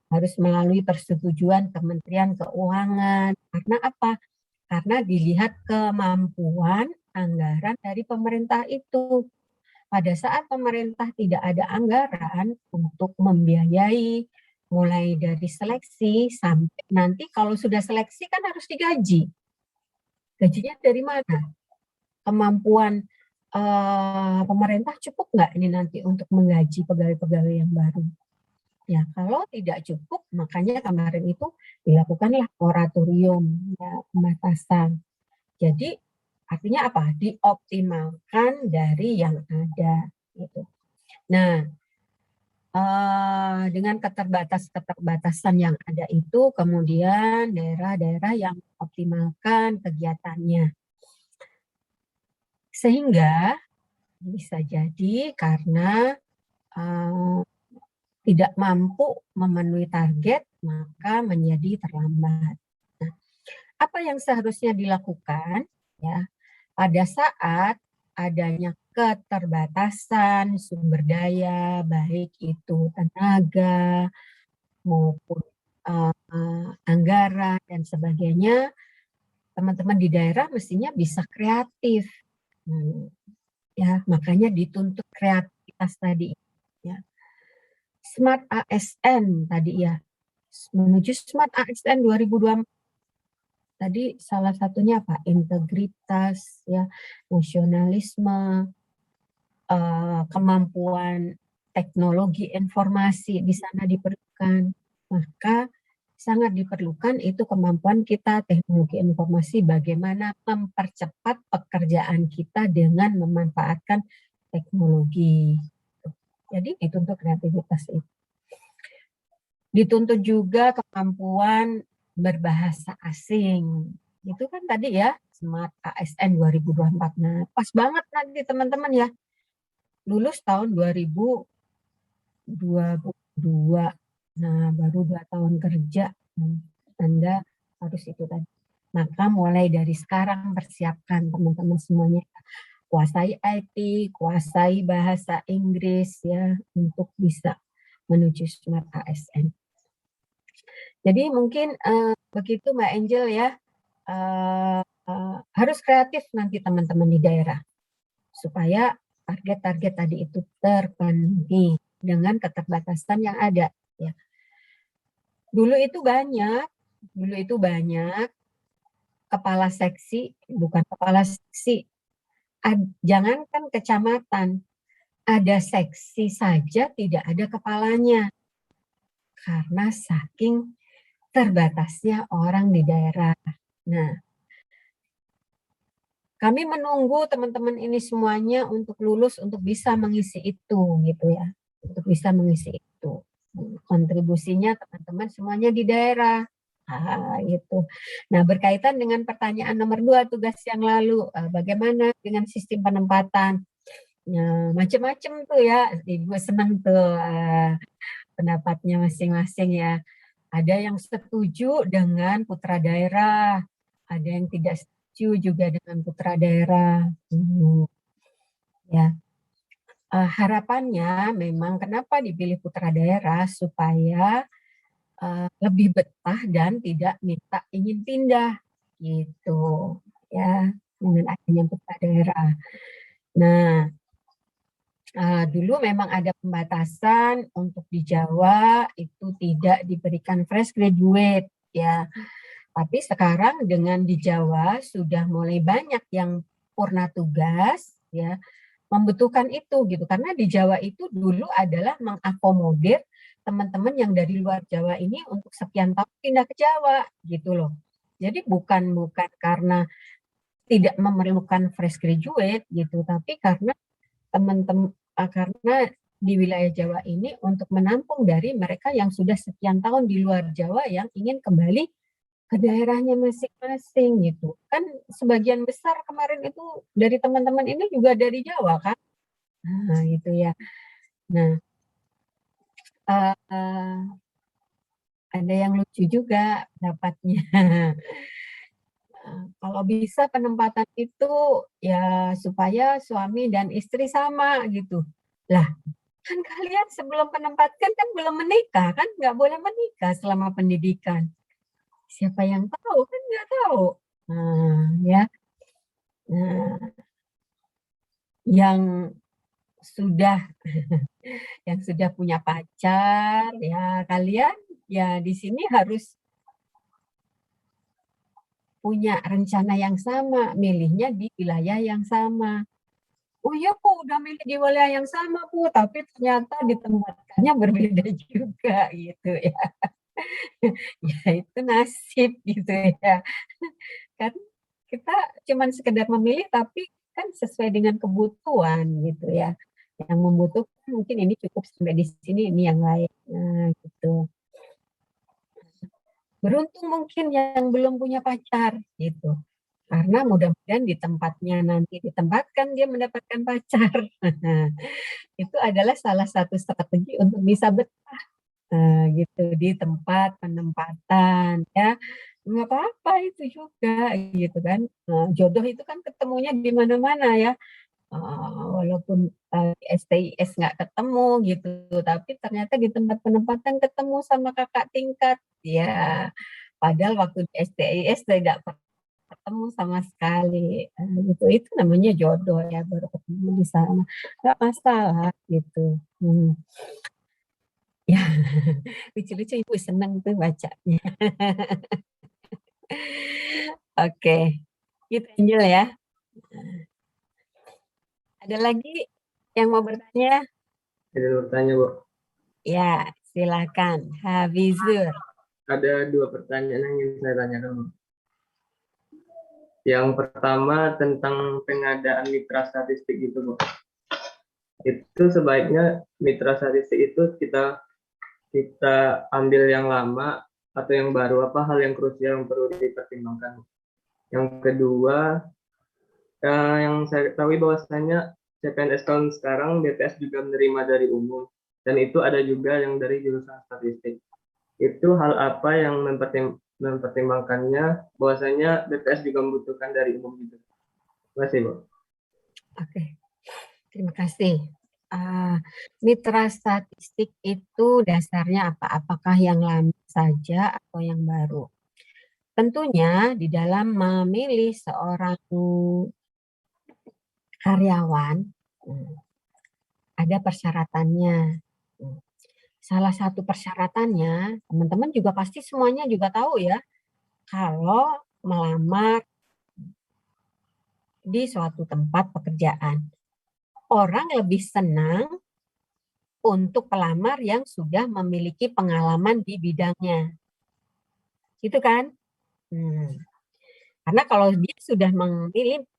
harus melalui persetujuan Kementerian Keuangan. Karena apa? Karena dilihat kemampuan anggaran dari pemerintah itu. Pada saat pemerintah tidak ada anggaran untuk membiayai mulai dari seleksi sampai nanti kalau sudah seleksi kan harus digaji. Gajinya dari mana? Kemampuan pemerintah cukup nggak ini nanti untuk menggaji pegawai-pegawai yang baru? Ya, kalau tidak cukup, makanya kemarin itu dilakukanlah moratorium, ya, pembatasan. Jadi artinya apa? Dioptimalkan dari yang ada. Gitu. Nah, dengan keterbatasan yang ada itu, kemudian daerah-daerah yang optimalkan kegiatannya. Sehingga bisa jadi karena tidak mampu memenuhi target, maka menjadi terlambat. Nah, apa yang seharusnya dilakukan? Ya, pada saat adanya keterbatasan sumber daya, baik itu tenaga maupun anggaran dan sebagainya, teman-teman di daerah mestinya bisa kreatif. Ya, makanya dituntut kreativitas tadi. Ya. Smart ASN tadi ya, menuju Smart ASN 2024. Tadi salah satunya apa? Integritas, ya, nasionalisme, kemampuan teknologi informasi di sana diperlukan. Maka sangat diperlukan itu kemampuan kita teknologi informasi bagaimana mempercepat pekerjaan kita dengan memanfaatkan teknologi. Jadi dituntut kreativitas itu. Dituntut juga kemampuan berbahasa asing. Itu kan tadi ya, Smart ASN 2024. Nah, pas banget nanti teman-teman ya. Lulus tahun 2022. Nah, baru 2 tahun kerja. Anda harus itu tadi. Maka mulai dari sekarang persiapkan teman-teman semuanya. Kuasai IT, kuasai bahasa Inggris ya untuk bisa menuju Smart ASN. Jadi mungkin begitu Mbak Angel ya, harus kreatif nanti teman-teman di daerah supaya target-target tadi itu terpenuhi dengan keterbatasan yang ada. Ya. Dulu itu banyak kepala seksi, bukan kepala seksi, jangankan kecamatan, ada seksi saja tidak ada kepalanya karena saking terbatasnya orang di daerah. Nah, kami menunggu teman-teman ini semuanya untuk lulus untuk bisa mengisi itu, gitu ya, untuk bisa mengisi itu. Kontribusinya teman-teman semuanya di daerah. Gitu. Nah, berkaitan dengan pertanyaan nomor 2 tugas yang lalu, bagaimana dengan sistem penempatan? Nah, macam-macam tuh ya, Ibu senang tuh pendapatnya masing-masing ya. Ada yang setuju dengan putra daerah, ada yang tidak setuju juga dengan putra daerah. Ya, harapannya memang kenapa dipilih putra daerah supaya lebih betah dan tidak minta ingin pindah gitu ya dengan adanya putra daerah. Nah, dulu memang ada pembatasan untuk di Jawa itu tidak diberikan fresh graduate ya. Tapi sekarang dengan di Jawa sudah mulai banyak yang purna tugas ya, membutuhkan itu gitu. Karena di Jawa itu dulu adalah mengakomodir teman-teman yang dari luar Jawa ini untuk sekian tahun pindah ke Jawa gitu loh. Jadi bukan karena tidak memerlukan fresh graduate gitu, tapi karena teman-teman karena di wilayah Jawa ini untuk menampung dari mereka yang sudah sekian tahun di luar Jawa yang ingin kembali ke daerahnya masing-masing gitu. Kan sebagian besar kemarin itu dari teman-teman ini juga dari Jawa kan. Nah, gitu ya. Nah, ada yang lucu juga dapatnya. kalau bisa penempatan itu ya supaya suami dan istri sama gitu. Lah, kan kalian sebelum penempatan kan belum menikah, kan nggak boleh menikah selama pendidikan. Siapa yang tahu? Kan nggak tahu. Nah, ya. Nah, yang sudah yang sudah punya pacar, ya kalian ya di sini harus punya rencana yang sama, milihnya di wilayah yang sama. Oh iya Bu, udah milih di wilayah yang sama Bu, tapi ternyata ditempatkannya berbeda juga gitu ya. Ya itu nasib gitu ya. Kan kita cuman sekedar memilih tapi kan sesuai dengan kebutuhan gitu ya. Yang membutuhkan mungkin ini cukup sampai di sini, ini yang lain. Nah, gitu. Beruntung mungkin yang belum punya pacar gitu. Karena mudah-mudahan di tempatnya nanti ditempatkan dia mendapatkan pacar. Itu adalah salah satu strategi untuk bisa betah gitu di tempat penempatan ya. Nggak apa-apa itu juga gitu kan. Jodoh itu kan ketemunya di mana-mana ya. Walaupun di STIS nggak ketemu gitu, tapi ternyata di tempat penempatan ketemu sama kakak tingkat. Ya, padahal waktu di STIS tidak ketemu sama sekali. Gitu. Itu namanya jodoh ya, baru ketemu di sana. Nggak masalah gitu. Ya, lucu-lucu ibu seneng tuh bacanya. Oke, gitu Angel ya. Ada lagi yang mau bertanya? Ada bertanya, Bu. Ya, silakan. Habizur. Ada 2 pertanyaan yang ingin saya tanyakan, Bu. Yang pertama tentang pengadaan mitra statistik itu, Bu. Itu sebaiknya mitra statistik itu kita ambil yang lama atau yang baru, apa hal yang krusial yang perlu dipertimbangkan. Yang kedua, yang saya ketahui bahwasanya CPNS tahun sekarang BPS juga menerima dari umum, dan itu ada juga yang dari jurusan statistik. Itu hal apa yang mempertimbangkannya bahwasanya BPS juga membutuhkan dari umum gitu. Terima kasih, Bu. Oke, terima kasih. Mitra statistik itu dasarnya apa? Apakah yang lama saja atau yang baru? Tentunya di dalam memilih seorang karyawan ada persyaratannya. Salah satu persyaratannya, teman-teman juga pasti semuanya juga tahu ya, kalau melamar di suatu tempat pekerjaan. Orang lebih senang untuk pelamar yang sudah memiliki pengalaman di bidangnya. Gitu kan? Karena kalau dia sudah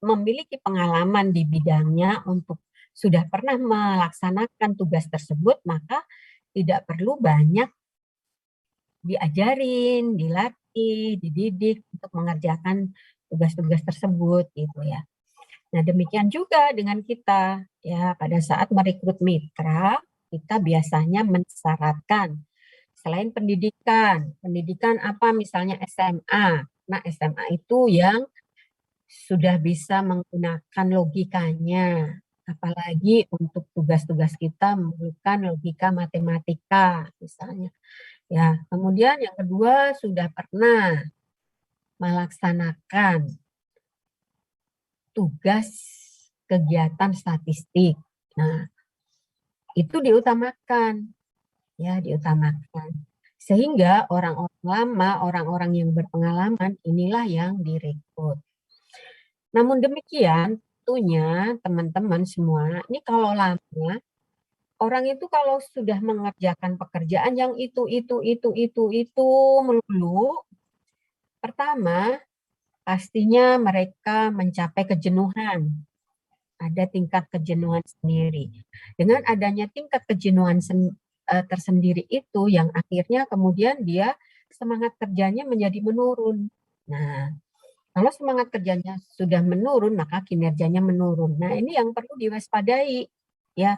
memiliki pengalaman di bidangnya untuk sudah pernah melaksanakan tugas tersebut, maka tidak perlu banyak diajarin, dilatih, dididik untuk mengerjakan tugas-tugas tersebut gitu ya. Nah, demikian juga dengan kita ya, pada saat merekrut mitra, kita biasanya mensyaratkan selain pendidikan apa misalnya SMA. Nah, SMA itu yang sudah bisa menggunakan logikanya, apalagi untuk tugas-tugas kita memerlukan logika matematika misalnya. Ya, kemudian yang kedua sudah pernah melaksanakan tugas kegiatan statistik. Nah, itu diutamakan. Ya, diutamakan. Sehingga orang-orang lama, orang-orang yang berpengalaman inilah yang direkrut. Namun demikian, tentunya teman-teman semua, ini kalau lama, orang itu kalau sudah mengerjakan pekerjaan yang itu melulu, pertama, pastinya mereka mencapai kejenuhan. Ada tingkat kejenuhan sendiri. Dengan adanya tingkat kejenuhan tersendiri itu yang akhirnya kemudian dia semangat kerjanya menjadi menurun. Nah, kalau semangat kerjanya sudah menurun, maka kinerjanya menurun. Nah, ini yang perlu diwaspadai ya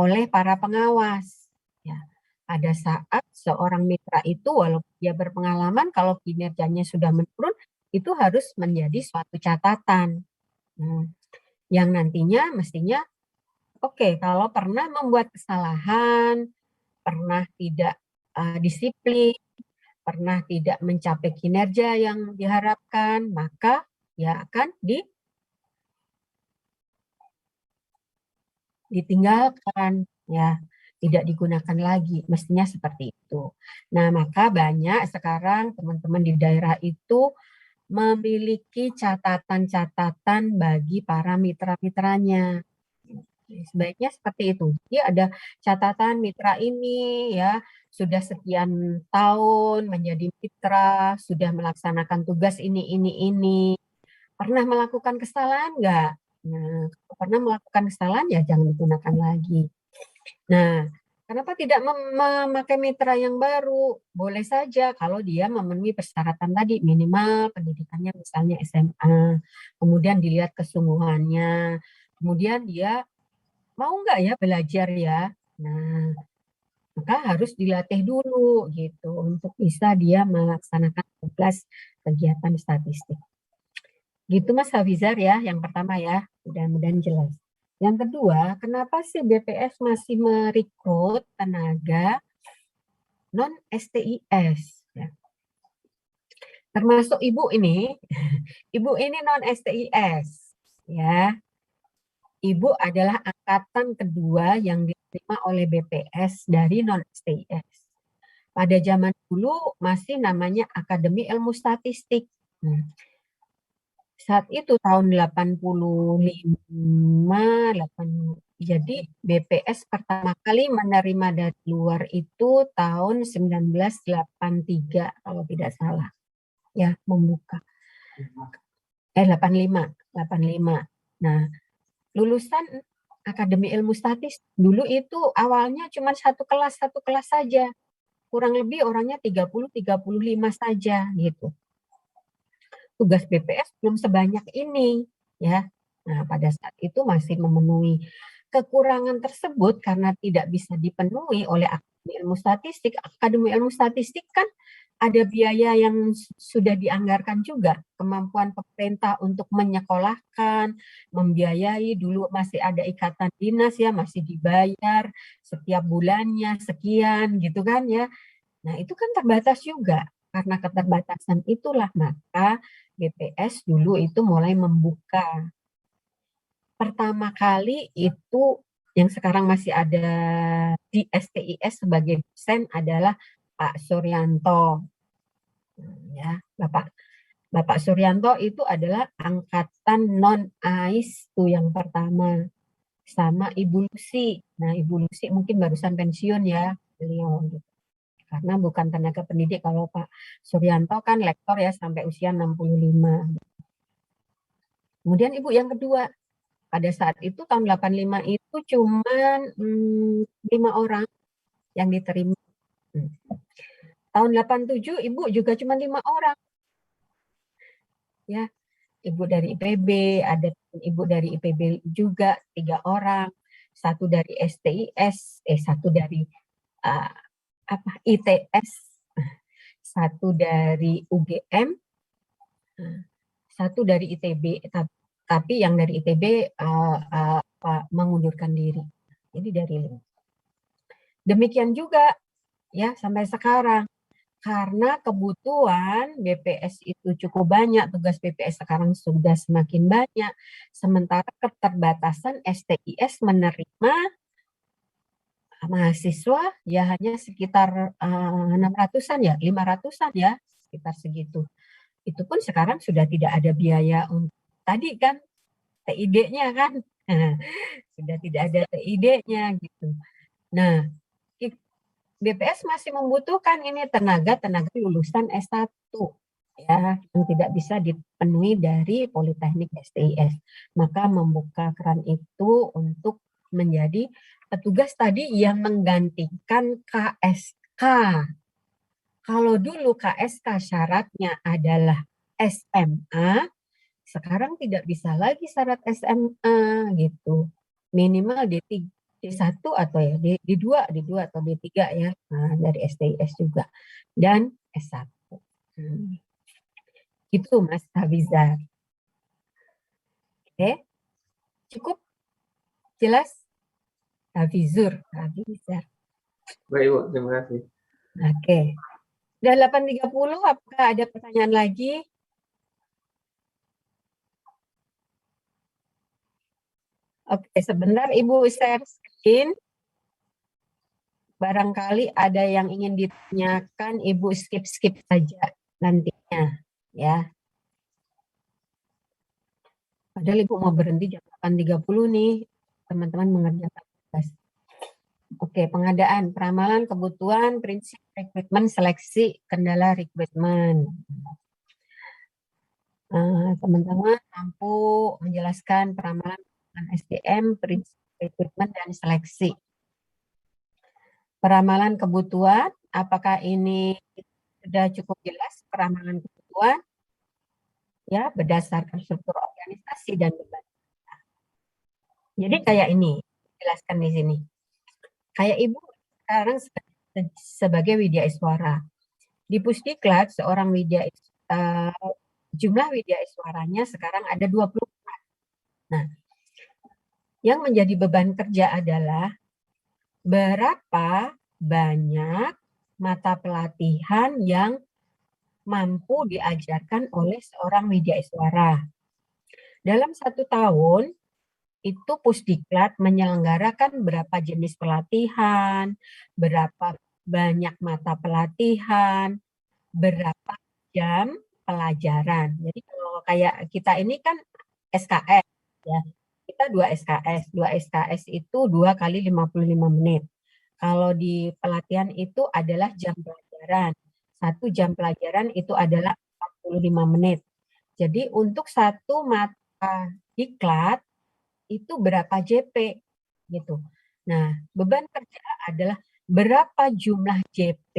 oleh para pengawas. Ya, pada saat seorang mitra itu walaupun dia berpengalaman, kalau kinerjanya sudah menurun, itu harus menjadi suatu catatan. Yang nantinya mestinya oke, kalau pernah membuat kesalahan, pernah tidak disiplin, pernah tidak mencapai kinerja yang diharapkan, maka ya akan ditinggalkan, ya, tidak digunakan lagi, mestinya seperti itu. Nah, maka banyak sekarang teman-teman di daerah itu memiliki catatan-catatan bagi para mitra-mitranya. Sebaiknya seperti itu. Jadi ada catatan mitra ini ya sudah sekian tahun menjadi mitra, sudah melaksanakan tugas ini. Pernah melakukan kesalahan enggak? Nah, kalau pernah melakukan kesalahan ya jangan digunakan lagi. Nah, kenapa tidak memakai mitra yang baru? Boleh saja kalau dia memenuhi persyaratan tadi, minimal pendidikannya misalnya SMA, kemudian dilihat kesungguhannya, kemudian dia mau nggak ya belajar ya? Nah, maka harus dilatih dulu gitu untuk bisa dia melaksanakan tugas kegiatan statistik. Gitu Mas Hafizar ya, yang pertama ya, mudah-mudahan jelas. Yang kedua, kenapa sih BPS masih merekrut tenaga non STIS? Ya. Termasuk ibu ini non STIS ya. Ibu adalah angkatan kedua yang diterima oleh BPS dari non-STIS. Pada zaman dulu masih namanya Akademi Ilmu Statistik. Saat itu tahun 85, jadi BPS pertama kali menerima dari luar itu tahun 1983 kalau tidak salah. Ya, membuka. 85. Nah, lulusan Akademi Ilmu Statistik dulu itu awalnya cuma satu kelas saja. Kurang lebih orangnya 30-35 saja gitu. Tugas BPS belum sebanyak ini ya. Nah, pada saat itu masih memenuhi kekurangan tersebut karena tidak bisa dipenuhi oleh Akademi Ilmu Statistik. Akademi Ilmu Statistik kan ada biaya yang sudah dianggarkan juga, kemampuan pemerintah untuk menyekolahkan, membiayai, dulu masih ada ikatan dinas ya, masih dibayar setiap bulannya sekian gitu kan ya. Nah itu kan terbatas juga, karena keterbatasan itulah maka BPS dulu itu mulai membuka. Pertama kali itu yang sekarang masih ada di STIS sebagai dosen adalah Pak Suryanto. Ya, Bapak Suryanto itu adalah angkatan non-AIS tuh yang pertama sama Ibu Lucy. Nah, Ibu Lucy mungkin barusan pensiun ya beliau gitu. Karena bukan tenaga pendidik, kalau Pak Suryanto kan lektor ya sampai usia 65. Kemudian Ibu yang kedua, pada saat itu tahun 85 itu cuman 5 orang yang diterima. Tahun 87 Ibu juga cuma 5 orang. Ya, Ibu dari IPB, ada Ibu dari IPB juga 3 orang, satu dari STIS, satu dari ITS, satu dari UGM, satu dari ITB, tapi yang dari ITB mengundurkan diri. Jadi dari demikian juga ya sampai sekarang. Karena kebutuhan BPS itu cukup banyak, tugas BPS sekarang sudah semakin banyak, sementara keterbatasan STIS menerima mahasiswa ya hanya sekitar 600-an ya, 500-an ya, sekitar segitu. Itu pun sekarang sudah tidak ada biaya untuk tadi kan TID-nya kan, sudah tidak ada TID-nya gitu. Nah, BPS masih membutuhkan ini tenaga lulusan S1 ya yang tidak bisa dipenuhi dari Politeknik STIS. Maka membuka keran itu untuk menjadi petugas tadi yang menggantikan KSK. Kalau dulu KSK syaratnya adalah SMA, sekarang tidak bisa lagi syarat SMA gitu. Minimal D1 atau ya D2 atau D3 ya, nah, dari STIS juga dan S1. Itu Mas Habizar. Oke, cukup jelas? Habizar. Baik, Bu. Terima kasih. Oke. Udah 8.30, apakah ada pertanyaan lagi? Oke, sebentar Ibu share screen. Barangkali ada yang ingin ditanyakan, Ibu skip saja nantinya, ya. Padahal Ibu mau berhenti jam 8.30 nih, teman-teman mengerjakan tugas. Oke, pengadaan, peramalan kebutuhan, prinsip rekrutmen, seleksi, kendala rekrutmen. Teman-teman mampu menjelaskan peramalan SDM, prinsip rekrutmen, dan seleksi. Peramalan kebutuhan, apakah ini sudah cukup jelas peramalan kebutuhan? Ya, berdasarkan struktur organisasi dan beban. Jadi kayak ini, jelaskan di sini. Kayak Ibu sekarang sebagai Widya Iswara. Di Pusdiklat, seorang jumlah Widya Iswaranya sekarang ada 24. Nah, yang menjadi beban kerja adalah berapa banyak mata pelatihan yang mampu diajarkan oleh seorang Widya Iswara. Dalam 1 tahun, itu Pusdiklat menyelenggarakan berapa jenis pelatihan, berapa banyak mata pelatihan, berapa jam pelajaran. Jadi kalau kayak kita ini kan SKS, ya. Kita 2 SKS. 2 SKS itu 2 kali 55 menit. Kalau di pelatihan itu adalah jam pelajaran. 1 jam pelajaran itu adalah 45 menit. Jadi untuk 1 mata diklat itu berapa JP gitu. Nah, beban kerja adalah berapa jumlah JP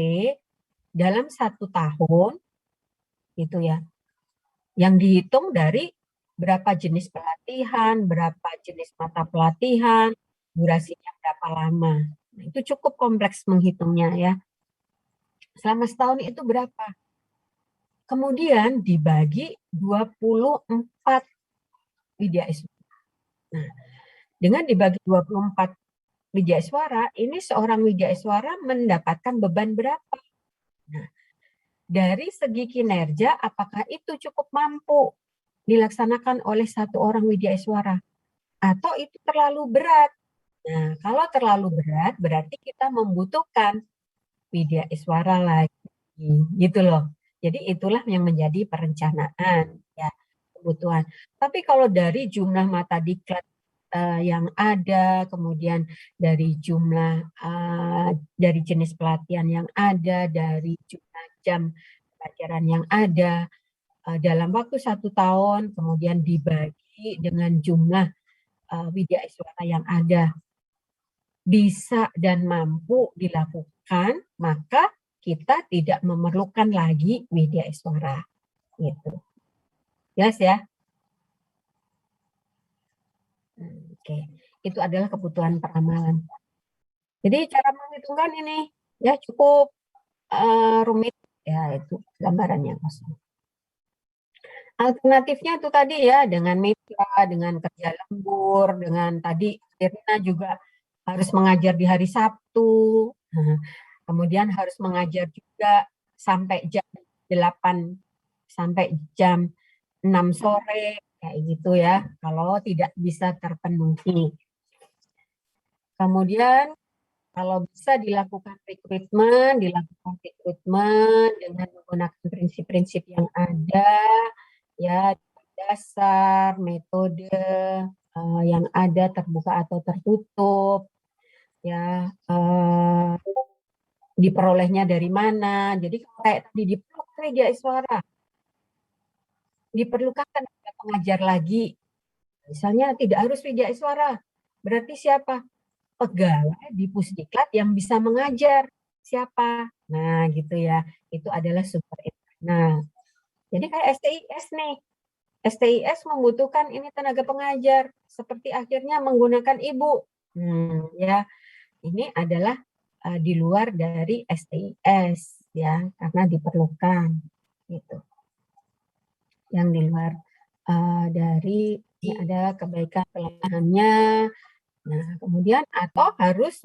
dalam 1 tahun gitu ya. Yang dihitung dari berapa jenis pelatihan, berapa jenis mata pelatihan, durasinya berapa lama. Nah, itu cukup kompleks menghitungnya ya. Selama setahun itu berapa? Kemudian dibagi 24 Widya Iswara. Nah, dengan dibagi 24 Widya Iswara, ini seorang Widya Iswara mendapatkan beban berapa? Nah, dari segi kinerja, apakah itu cukup mampu dilaksanakan oleh 1 orang Widya Iswara? Atau itu terlalu berat? Nah, kalau terlalu berat, berarti kita membutuhkan Widya Iswara lagi, gitu loh. Jadi itulah yang menjadi perencanaan, ya, kebutuhan. Tapi kalau dari jumlah mata diklat yang ada, kemudian dari jumlah dari jenis pelatihan yang ada, dari jumlah jam pelajaran yang ada dalam waktu 1 tahun, kemudian dibagi dengan jumlah Widya Iswara yang ada, bisa dan mampu dilakukan, maka kita tidak memerlukan lagi Widya Iswara. Gitu. Jelas ya? Oke, itu adalah kebutuhan peramalan. Jadi cara menghitungkan ini ya cukup rumit ya, itu gambarannya kosong. Alternatifnya itu tadi ya, dengan mitra, dengan kerja lembur, dengan tadi Irina juga harus mengajar di hari Sabtu, kemudian harus mengajar juga sampai jam 8 sampai jam 6 sore, kayak gitu ya, kalau tidak bisa terpenuhi. Kemudian kalau bisa dilakukan rekrutmen dengan menggunakan prinsip-prinsip yang ada, ya, dasar, metode yang ada terbuka atau tertutup, ya, diperolehnya dari mana. Jadi kayak tadi diperlukan Widya Iswara, diperlukan pengajar lagi. Misalnya tidak harus Widya Iswara, berarti siapa? Pegawai di Pusdiklat yang bisa mengajar. Siapa? Nah, gitu ya. Itu adalah super internal. Jadi kayak STIS nih. STIS membutuhkan ini tenaga pengajar. Seperti akhirnya menggunakan ibu. Ya, ini adalah di luar dari STIS ya, karena diperlukan. Gitu. yang di luar dari ini ada kebaikan kelemahannya. Nah, kemudian atau harus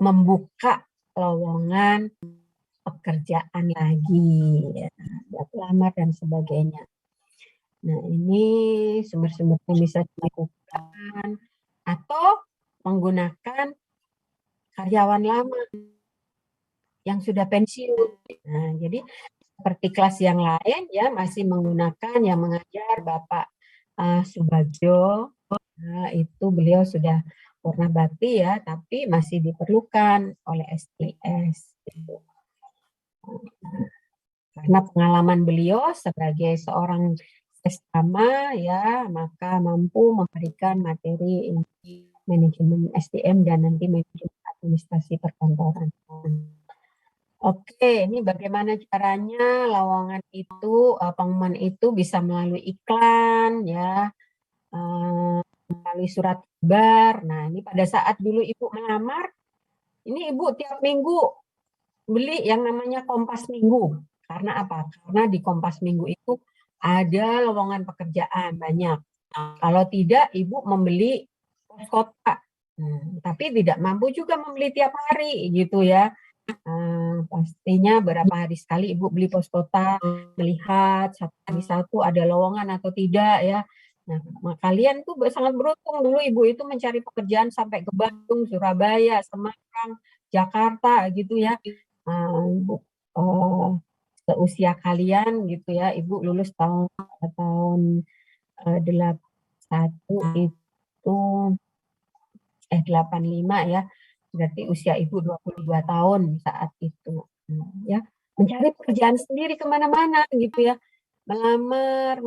membuka lowongan pekerjaan lagi, ya, lamar dan sebagainya. Nah, ini sumber-sumber yang bisa dilakukan atau menggunakan karyawan lama yang sudah pensiun. Nah, jadi seperti kelas yang lain ya masih menggunakan yang mengajar Bapak Subagio. Nah, itu beliau sudah purna bakti ya, tapi masih diperlukan oleh STS. Gitu. Karena pengalaman beliau sebagai seorang sesama ya, maka mampu memberikan materi manajemen SDM dan nanti manajemen administrasi perkantoran. Oke, ini bagaimana caranya lowongan itu, pengumuman itu bisa melalui iklan ya, melalui surat kabar. Nah, ini pada saat dulu Ibu melamar, ini Ibu tiap minggu beli yang namanya Kompas Minggu. Karena apa? Karena di Kompas Minggu itu ada lowongan pekerjaan banyak. Kalau tidak, Ibu membeli pos kota. Tapi tidak mampu juga membeli tiap hari gitu ya. Pastinya berapa hari sekali Ibu beli pos kota, melihat satu demi satu ada lowongan atau tidak ya. Nah, kalian tuh sangat beruntung dulu Ibu itu mencari pekerjaan sampai ke Bandung, Surabaya, Semarang, Jakarta gitu ya. Ibu seusia kalian gitu ya, Ibu lulus tahun 81 itu 85 ya. Berarti usia Ibu 22 tahun saat itu. Ya, mencari pekerjaan sendiri kemana-mana gitu ya. Melamar,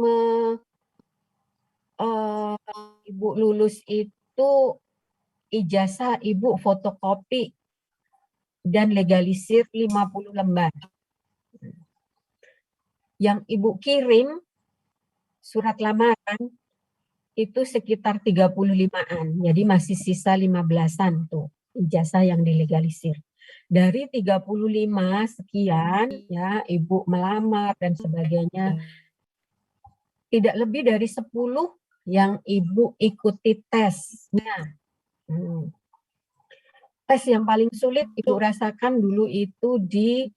Ibu lulus itu ijazah Ibu fotokopi dan legalisir 50 lembar. Yang Ibu kirim surat lamaran itu sekitar 35-an. Jadi masih sisa 15-an tuh ijazah yang dilegalisir. Dari 35 sekian ya Ibu melamar dan sebagainya, tidak lebih dari 10 yang Ibu ikuti tesnya. Tes yang paling sulit Ibu rasakan dulu itu di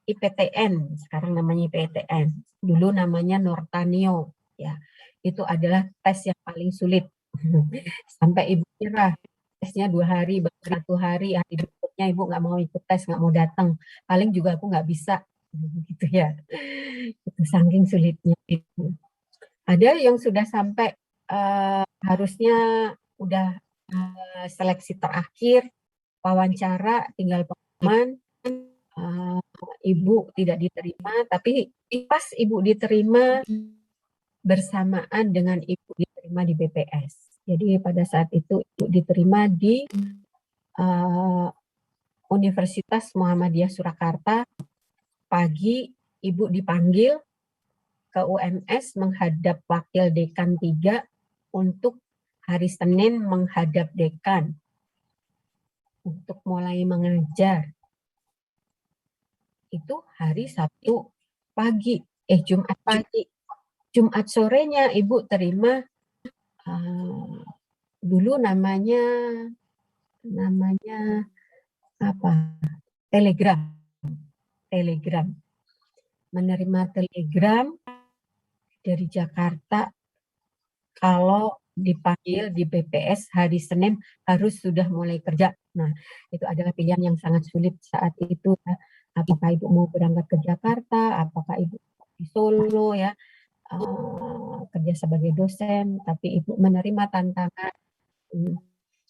IPTN, sekarang namanya IPTN. Dulu namanya Nortanio ya. Itu adalah tes yang paling sulit. Sampai Ibu kira tesnya 2 hari, baru 1 hari berikutnya Ibu nggak mau ikut tes, nggak mau datang. Paling juga aku nggak bisa, gitu ya. Itu saking sulitnya. Ada yang sudah sampai harusnya udah seleksi terakhir, wawancara, tinggal pengumuman, Ibu tidak diterima, tapi pas Ibu diterima bersamaan dengan Ibu diterima di BPS. Jadi pada saat itu Ibu diterima di Universitas Muhammadiyah Surakarta. Pagi Ibu dipanggil ke UMS menghadap Wakil Dekan 3 untuk hari Senin menghadap Dekan untuk mulai mengajar. Itu hari Sabtu pagi, Jumat pagi. Jumat sorenya Ibu terima dulu namanya apa? Telegram. Menerima telegram dari Jakarta kalau dipanggil di BPS hari Senin harus sudah mulai kerja. Nah, itu adalah pilihan yang sangat sulit saat itu. Ya. Apakah Ibu mau berangkat ke Jakarta, apakah Ibu di Solo ya, kerja sebagai dosen, tapi Ibu menerima tantangan.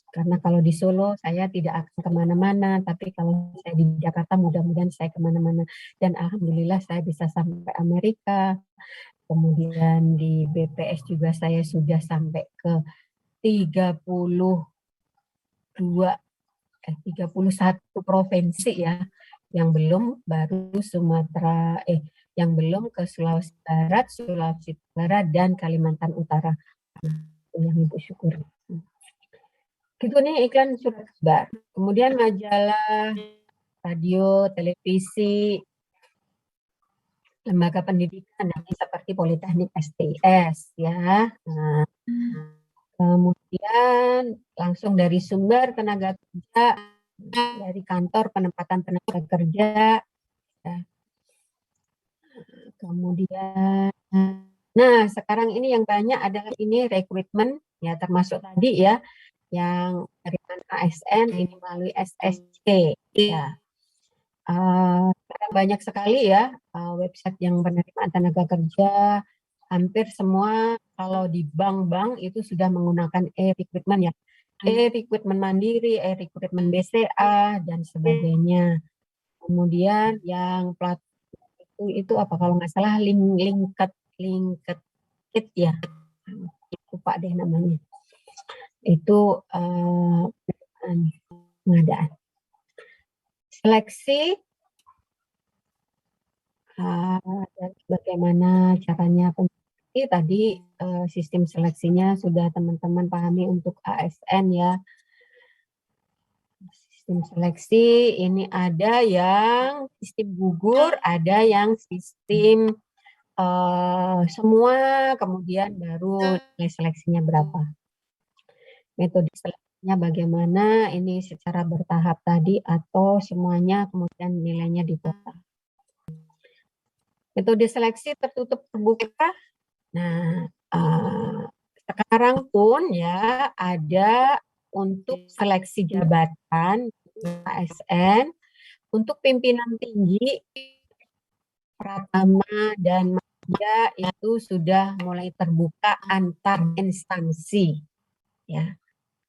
Karena kalau di Solo saya tidak akan kemana-mana, tapi kalau saya di Jakarta mudah-mudahan saya kemana-mana. Dan alhamdulillah saya bisa sampai Amerika. Kemudian di BPS juga saya sudah sampai ke 31 provinsi ya. Yang belum baru Sumatera, yang belum ke Sulawesi Barat, Sulawesi Tenggara, dan Kalimantan Utara. Yang Ibu syukuri. Gitu nih iklan surat kabar. Kemudian majalah, radio, televisi. lembaga pendidikan nanti seperti Politeknik STS ya. Nah, kemudian langsung dari sumber tenaga kerja, dari kantor penempatan tenaga kerja, ya. Kemudian, nah sekarang ini yang banyak adalah ini rekrutmen ya, termasuk tadi ya yang dari ASN ini melalui SSC ya. Banyak sekali ya website yang penerimaan tenaga kerja, hampir semua kalau di bank-bank itu sudah menggunakan e-recruitment ya, e-recruitment Mandiri, e-recruitment BCA dan sebagainya. Kemudian yang platform itu apa kalau nggak salah LinkedIn ya, lupa deh namanya. Itu pengadaan. Seleksi dan bagaimana caranya peneliti tadi sistem seleksinya sudah teman-teman pahami untuk ASN ya. Sistem seleksi ini ada yang sistem gugur, ada yang sistem semua, kemudian baru nilai seleksinya berapa. Metode seleksinya bagaimana, ini secara bertahap tadi atau semuanya kemudian nilainya di total. Metode seleksi tertutup terbuka. Nah, sekarang pun ya ada untuk seleksi jabatan ASN untuk pimpinan tinggi, pratama dan media itu sudah mulai terbuka antar instansi ya.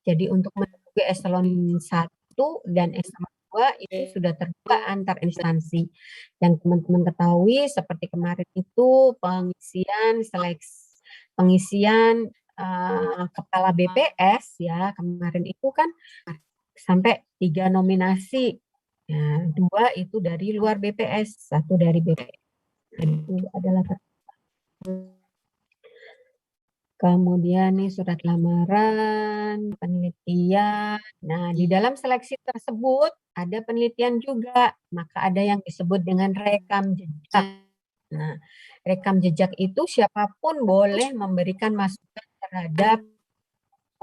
Jadi untuk menuju eselon 1 dan eselon 2 itu sudah terbuka antar instansi. Yang teman-teman ketahui seperti kemarin itu pengisian kepala BPS ya, kemarin itu kan sampai 3 nominasi. Nah, 2 itu dari luar BPS, 1 dari BPS. Itu adalah kemudian nih surat lamaran, penelitian. Nah, di dalam seleksi tersebut ada penelitian juga, maka ada yang disebut dengan rekam jejak. Nah, rekam jejak itu siapapun boleh memberikan masukan terhadap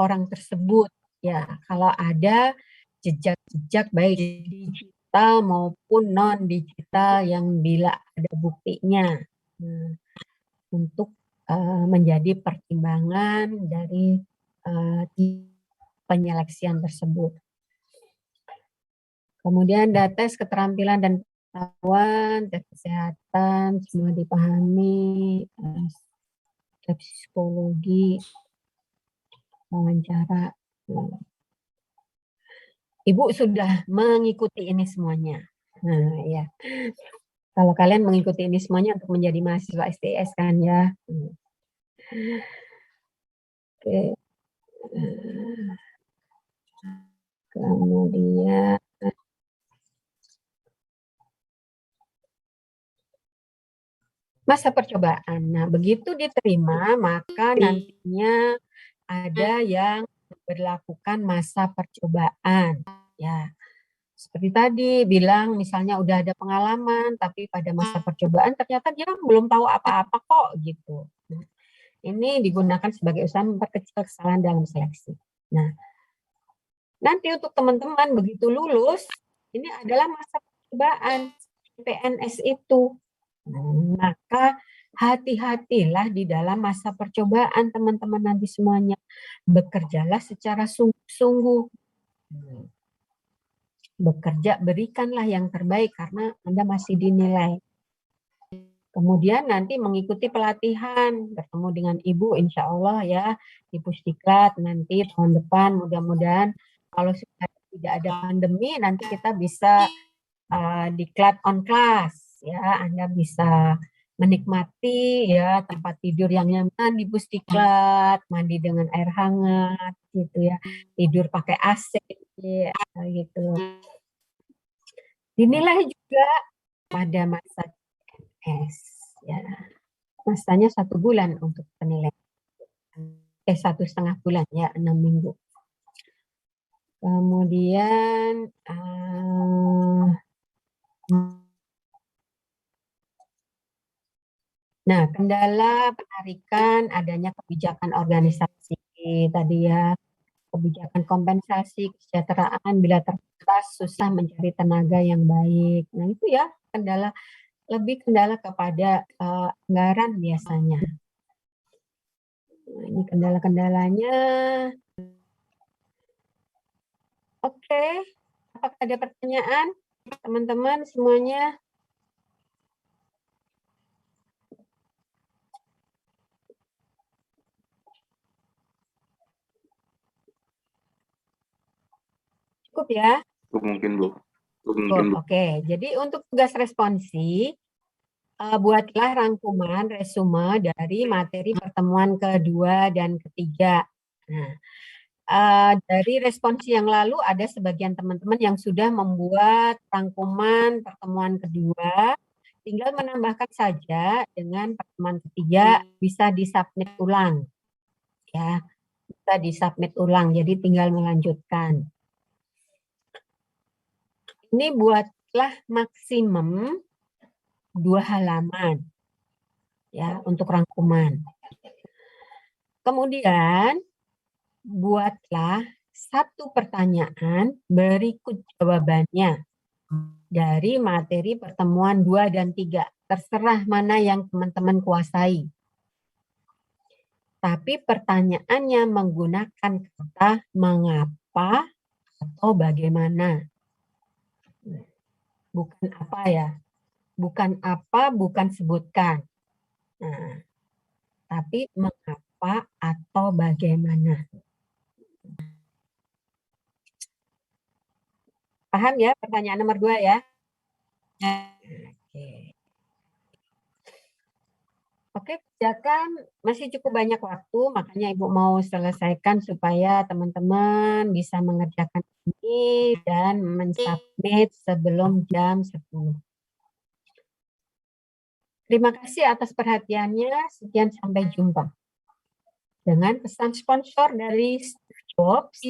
orang tersebut. Ya, kalau ada jejak-jejak baik digital maupun non digital yang bila ada buktinya. Nah, untuk menjadi pertimbangan dari penyeleksian tersebut. Kemudian tes keterampilan dan pengetahuan, tes kesehatan, semua dipahami, tes psikologi, wawancara. Ibu sudah mengikuti ini semuanya. Nah, ya. Kalau kalian mengikuti ini semuanya untuk menjadi mahasiswa STS kan ya. Oke. Kemudian masa percobaan. Nah, begitu diterima, maka nantinya ada yang berlakukan masa percobaan. Ya, seperti tadi bilang misalnya udah ada pengalaman, tapi pada masa percobaan ternyata dia belum tahu apa-apa kok gitu. Nah, ini digunakan sebagai usaha memperkecil kesalahan dalam seleksi. Nah, nanti untuk teman-teman begitu lulus, ini adalah masa percobaan PNS itu. Maka hati-hatilah di dalam masa percobaan teman-teman nanti semuanya. Bekerjalah secara sungguh-sungguh. Bekerja, berikanlah yang terbaik karena Anda masih dinilai. Kemudian nanti mengikuti pelatihan, bertemu dengan Ibu insya Allah ya, di Pusdiklat nanti tahun depan mudah-mudahan kalau sudah tidak ada pandemi nanti kita bisa diklat on class ya, Anda bisa menikmati ya tempat tidur yang nyaman di Pusdiklat, mandi dengan air hangat gitu ya, tidur pakai AC ya, gitu. Dinilai juga pada masa S ya, masanya 1 bulan untuk penilaian, 1,5 bulan ya, 6 minggu. Kemudian Nah, kendala penarikan adanya kebijakan organisasi tadi ya, kebijakan kompensasi kesejahteraan bila terbatas susah mencari tenaga yang baik. Nah, itu ya lebih kendala kepada anggaran biasanya. Nah, ini kendala-kendalanya. Oke, apakah ada pertanyaan teman-teman semuanya? Cukup ya? Cukup mungkin, Bu. Cukup, oke. Jadi untuk tugas responsi, buatlah rangkuman resume dari materi pertemuan kedua dan ketiga. Nah, dari responsi yang lalu ada sebagian teman-teman yang sudah membuat rangkuman pertemuan kedua, tinggal menambahkan saja dengan pertemuan ketiga bisa disubmit ulang. Ya, bisa disubmit ulang, jadi tinggal melanjutkan. Ini buatlah maksimum 2 halaman ya untuk rangkuman. Kemudian buatlah 1 pertanyaan berikut jawabannya dari materi pertemuan 2 dan 3. Terserah mana yang teman-teman kuasai. Tapi pertanyaannya menggunakan kata mengapa atau bagaimana. Bukan apa ya. Bukan apa, bukan sebutkan. Nah, tapi mengapa atau bagaimana. Paham ya pertanyaan nomor 2 ya? Oke, kerjakan masih cukup banyak waktu, makanya Ibu mau selesaikan supaya teman-teman bisa mengerjakan ini dan mensubmit sebelum jam 10. Terima kasih atas perhatiannya, sekian sampai jumpa. Dengan pesan sponsor dari Steve Jobs,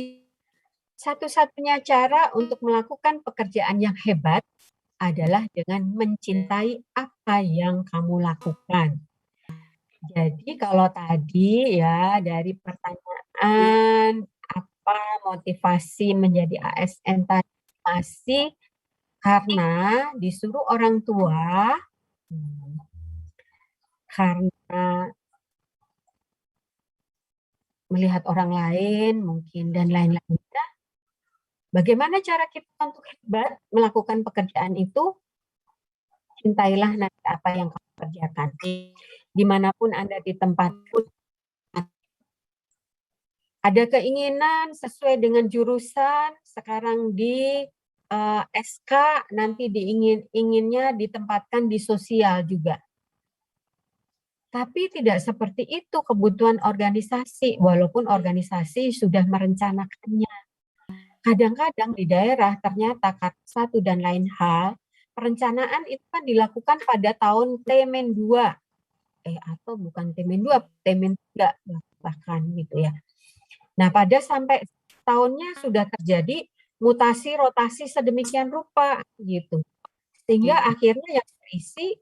satu-satunya cara untuk melakukan pekerjaan yang hebat adalah dengan mencintai apa yang kamu lakukan. Jadi kalau tadi ya dari pertanyaan apa motivasi menjadi ASN tadi masih karena disuruh orang tua, karena melihat orang lain mungkin dan lain-lainnya. Bagaimana cara kita untuk hebat melakukan pekerjaan itu? Cintailah nanti apa yang kamu kerjakan. Dimanapun Anda di tempat ada keinginan sesuai dengan jurusan, sekarang di SK, nanti inginnya ditempatkan di sosial juga. Tapi tidak seperti itu kebutuhan organisasi, walaupun organisasi sudah merencanakannya. Kadang-kadang di daerah ternyata karena satu dan lain hal, perencanaan itu kan dilakukan pada tahun T-2. Atau bukan T-2, T-3 bahkan gitu ya. Nah, pada sampai tahunnya sudah terjadi mutasi rotasi sedemikian rupa gitu. Sehingga akhirnya yang terisi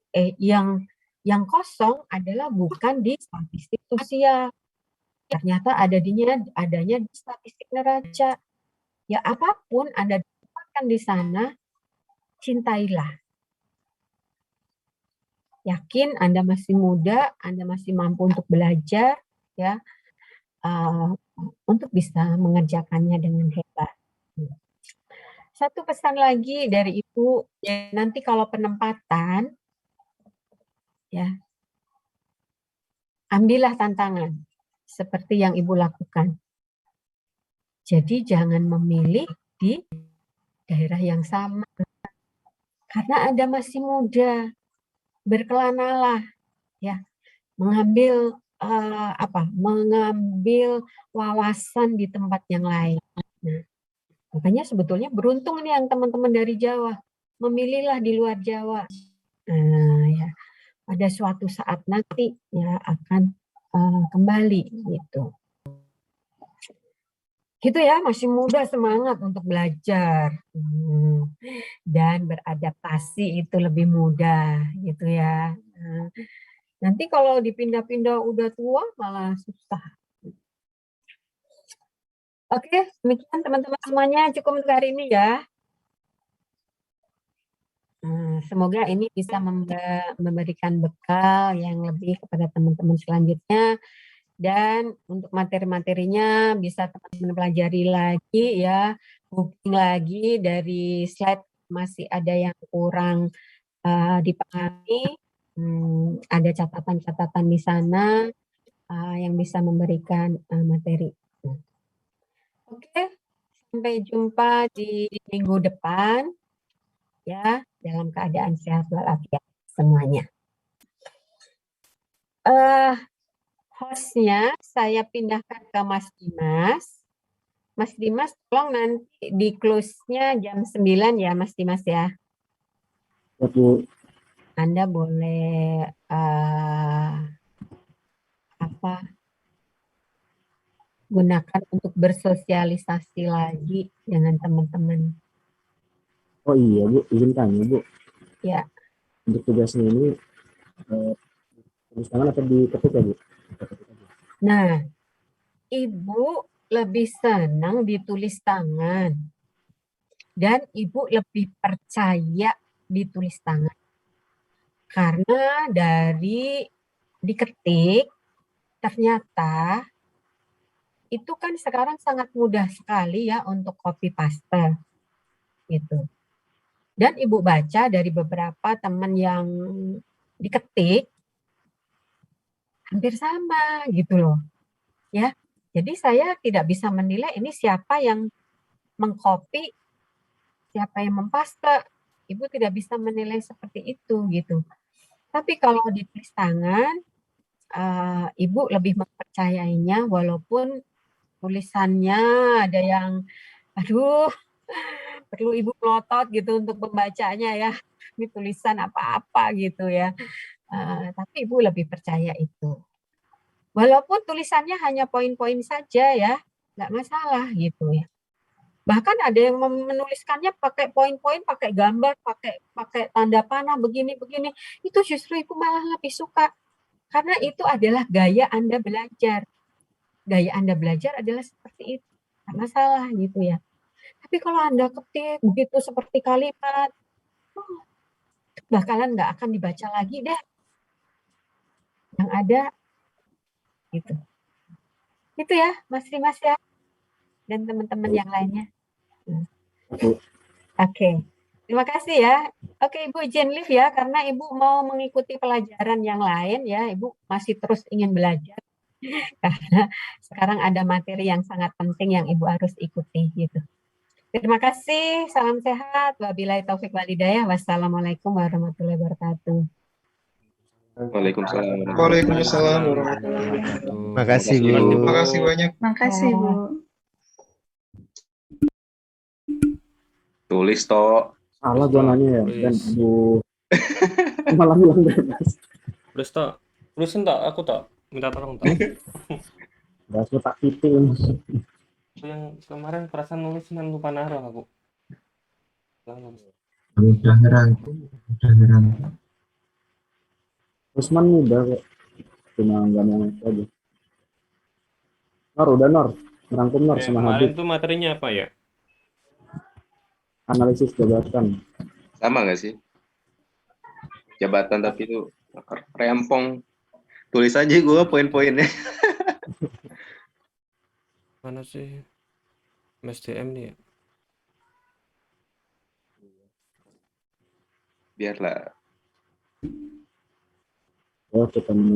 yang kosong adalah bukan di statistik sosial. Ternyata adanya di statistik neraca. Ya apapun Anda dapatkan di sana, cintailah. Yakin Anda masih muda, Anda masih mampu untuk belajar, ya, untuk bisa mengerjakannya dengan hebat. Satu pesan lagi dari Ibu, nanti kalau penempatan, ya, ambillah tantangan seperti yang Ibu lakukan. Jadi jangan memilih di daerah yang sama, karena Anda masih muda, berkelanalah, ya, mengambil wawasan di tempat yang lain. Nah, makanya sebetulnya beruntung nih yang teman-teman dari Jawa, memilihlah di luar Jawa. Nah, ya, pada suatu saat nanti ya akan kembali gitu. Gitu ya, masih muda semangat untuk belajar dan beradaptasi itu lebih mudah gitu ya. Nanti kalau dipindah-pindah udah tua malah susah. Oke, demikian teman-teman semuanya, cukup untuk hari ini ya. Semoga ini bisa memberikan bekal yang lebih kepada teman-teman selanjutnya, dan untuk materi-materinya bisa teman-teman pelajari lagi ya, booking lagi dari slide masih ada yang kurang dipahami, ada catatan-catatan di sana yang bisa memberikan materi. Oke, sampai jumpa di minggu depan ya, dalam keadaan sehat walafiat semuanya. Hostnya saya pindahkan ke Mas Dimas. Mas Dimas, tolong nanti di close-nya jam 9 ya, Mas Dimas ya. Ya, Bu. Anda boleh gunakan untuk bersosialisasi lagi dengan teman-teman. Oh iya, Bu. Izin tanya, Bu. Ya. Untuk tugasnya ini tulis tangan atau diketik ya, Bu? Nah, Ibu lebih senang ditulis tangan. Dan Ibu lebih percaya ditulis tangan. Karena dari diketik, ternyata itu kan sekarang sangat mudah sekali ya untuk copy paste. Gitu. Dan Ibu baca dari beberapa teman yang diketik, hampir sama gitu loh. Ya. Jadi saya tidak bisa menilai ini siapa yang mengcopy, siapa yang mempaste. Ibu tidak bisa menilai seperti itu gitu. Tapi kalau ditulis tangan, Ibu lebih mempercayainya walaupun tulisannya ada yang aduh, perlu Ibu melotot gitu untuk membacanya ya. Ini tulisan apa-apa gitu ya. Tapi Ibu lebih percaya itu. Walaupun tulisannya hanya poin-poin saja ya, nggak masalah gitu ya. Bahkan ada yang menuliskannya pakai poin-poin, pakai gambar, pakai tanda panah begini-begini. Itu justru Ibu malah lebih suka. Karena itu adalah gaya Anda belajar. Gaya Anda belajar adalah seperti itu. Nggak masalah gitu ya. Tapi kalau Anda ketik begitu seperti kalimat, bakalan nggak akan dibaca lagi deh. Yang ada gitu. Itu ya, Mas Dimas ya. Dan teman-teman yang lainnya. Oke. Terima kasih ya. Oke, Ibu izin live ya, karena Ibu mau mengikuti pelajaran yang lain ya. Ibu masih terus ingin belajar. Karena sekarang ada materi yang sangat penting yang Ibu harus ikuti gitu. Terima kasih, salam sehat. Wabillahi taufik walhidayah. Wassalamualaikum warahmatullahi wabarakatuh. Waalaikumsalam. Waalaikumsalam warahmatullahi wabarakatuh. Makasih, Bu. Terima kasih banyak. Makasih, Bu. Tulis toh. Salah gua nanya ya, dan Bu. Malah bilang bebas. Terus toh, terusin toh, aku toh minta tolong toh. Bahas lu tak titik. Yang kemarin perasaan nulis cuma lupa naruh aku. Udah ngerangkum. Usman udah kok. Cuma nggak mau ngaku aja. Udah ngerangkum sama Kemarin Habib. tuh materinya apa ya? Analisis jabatan. Sama nggak sih? Jabatan tapi itu rempong. Tulis aja gue poin-poinnya. Mana sih? MSDM nih ya? Biarlah. Ya, kita menunggu.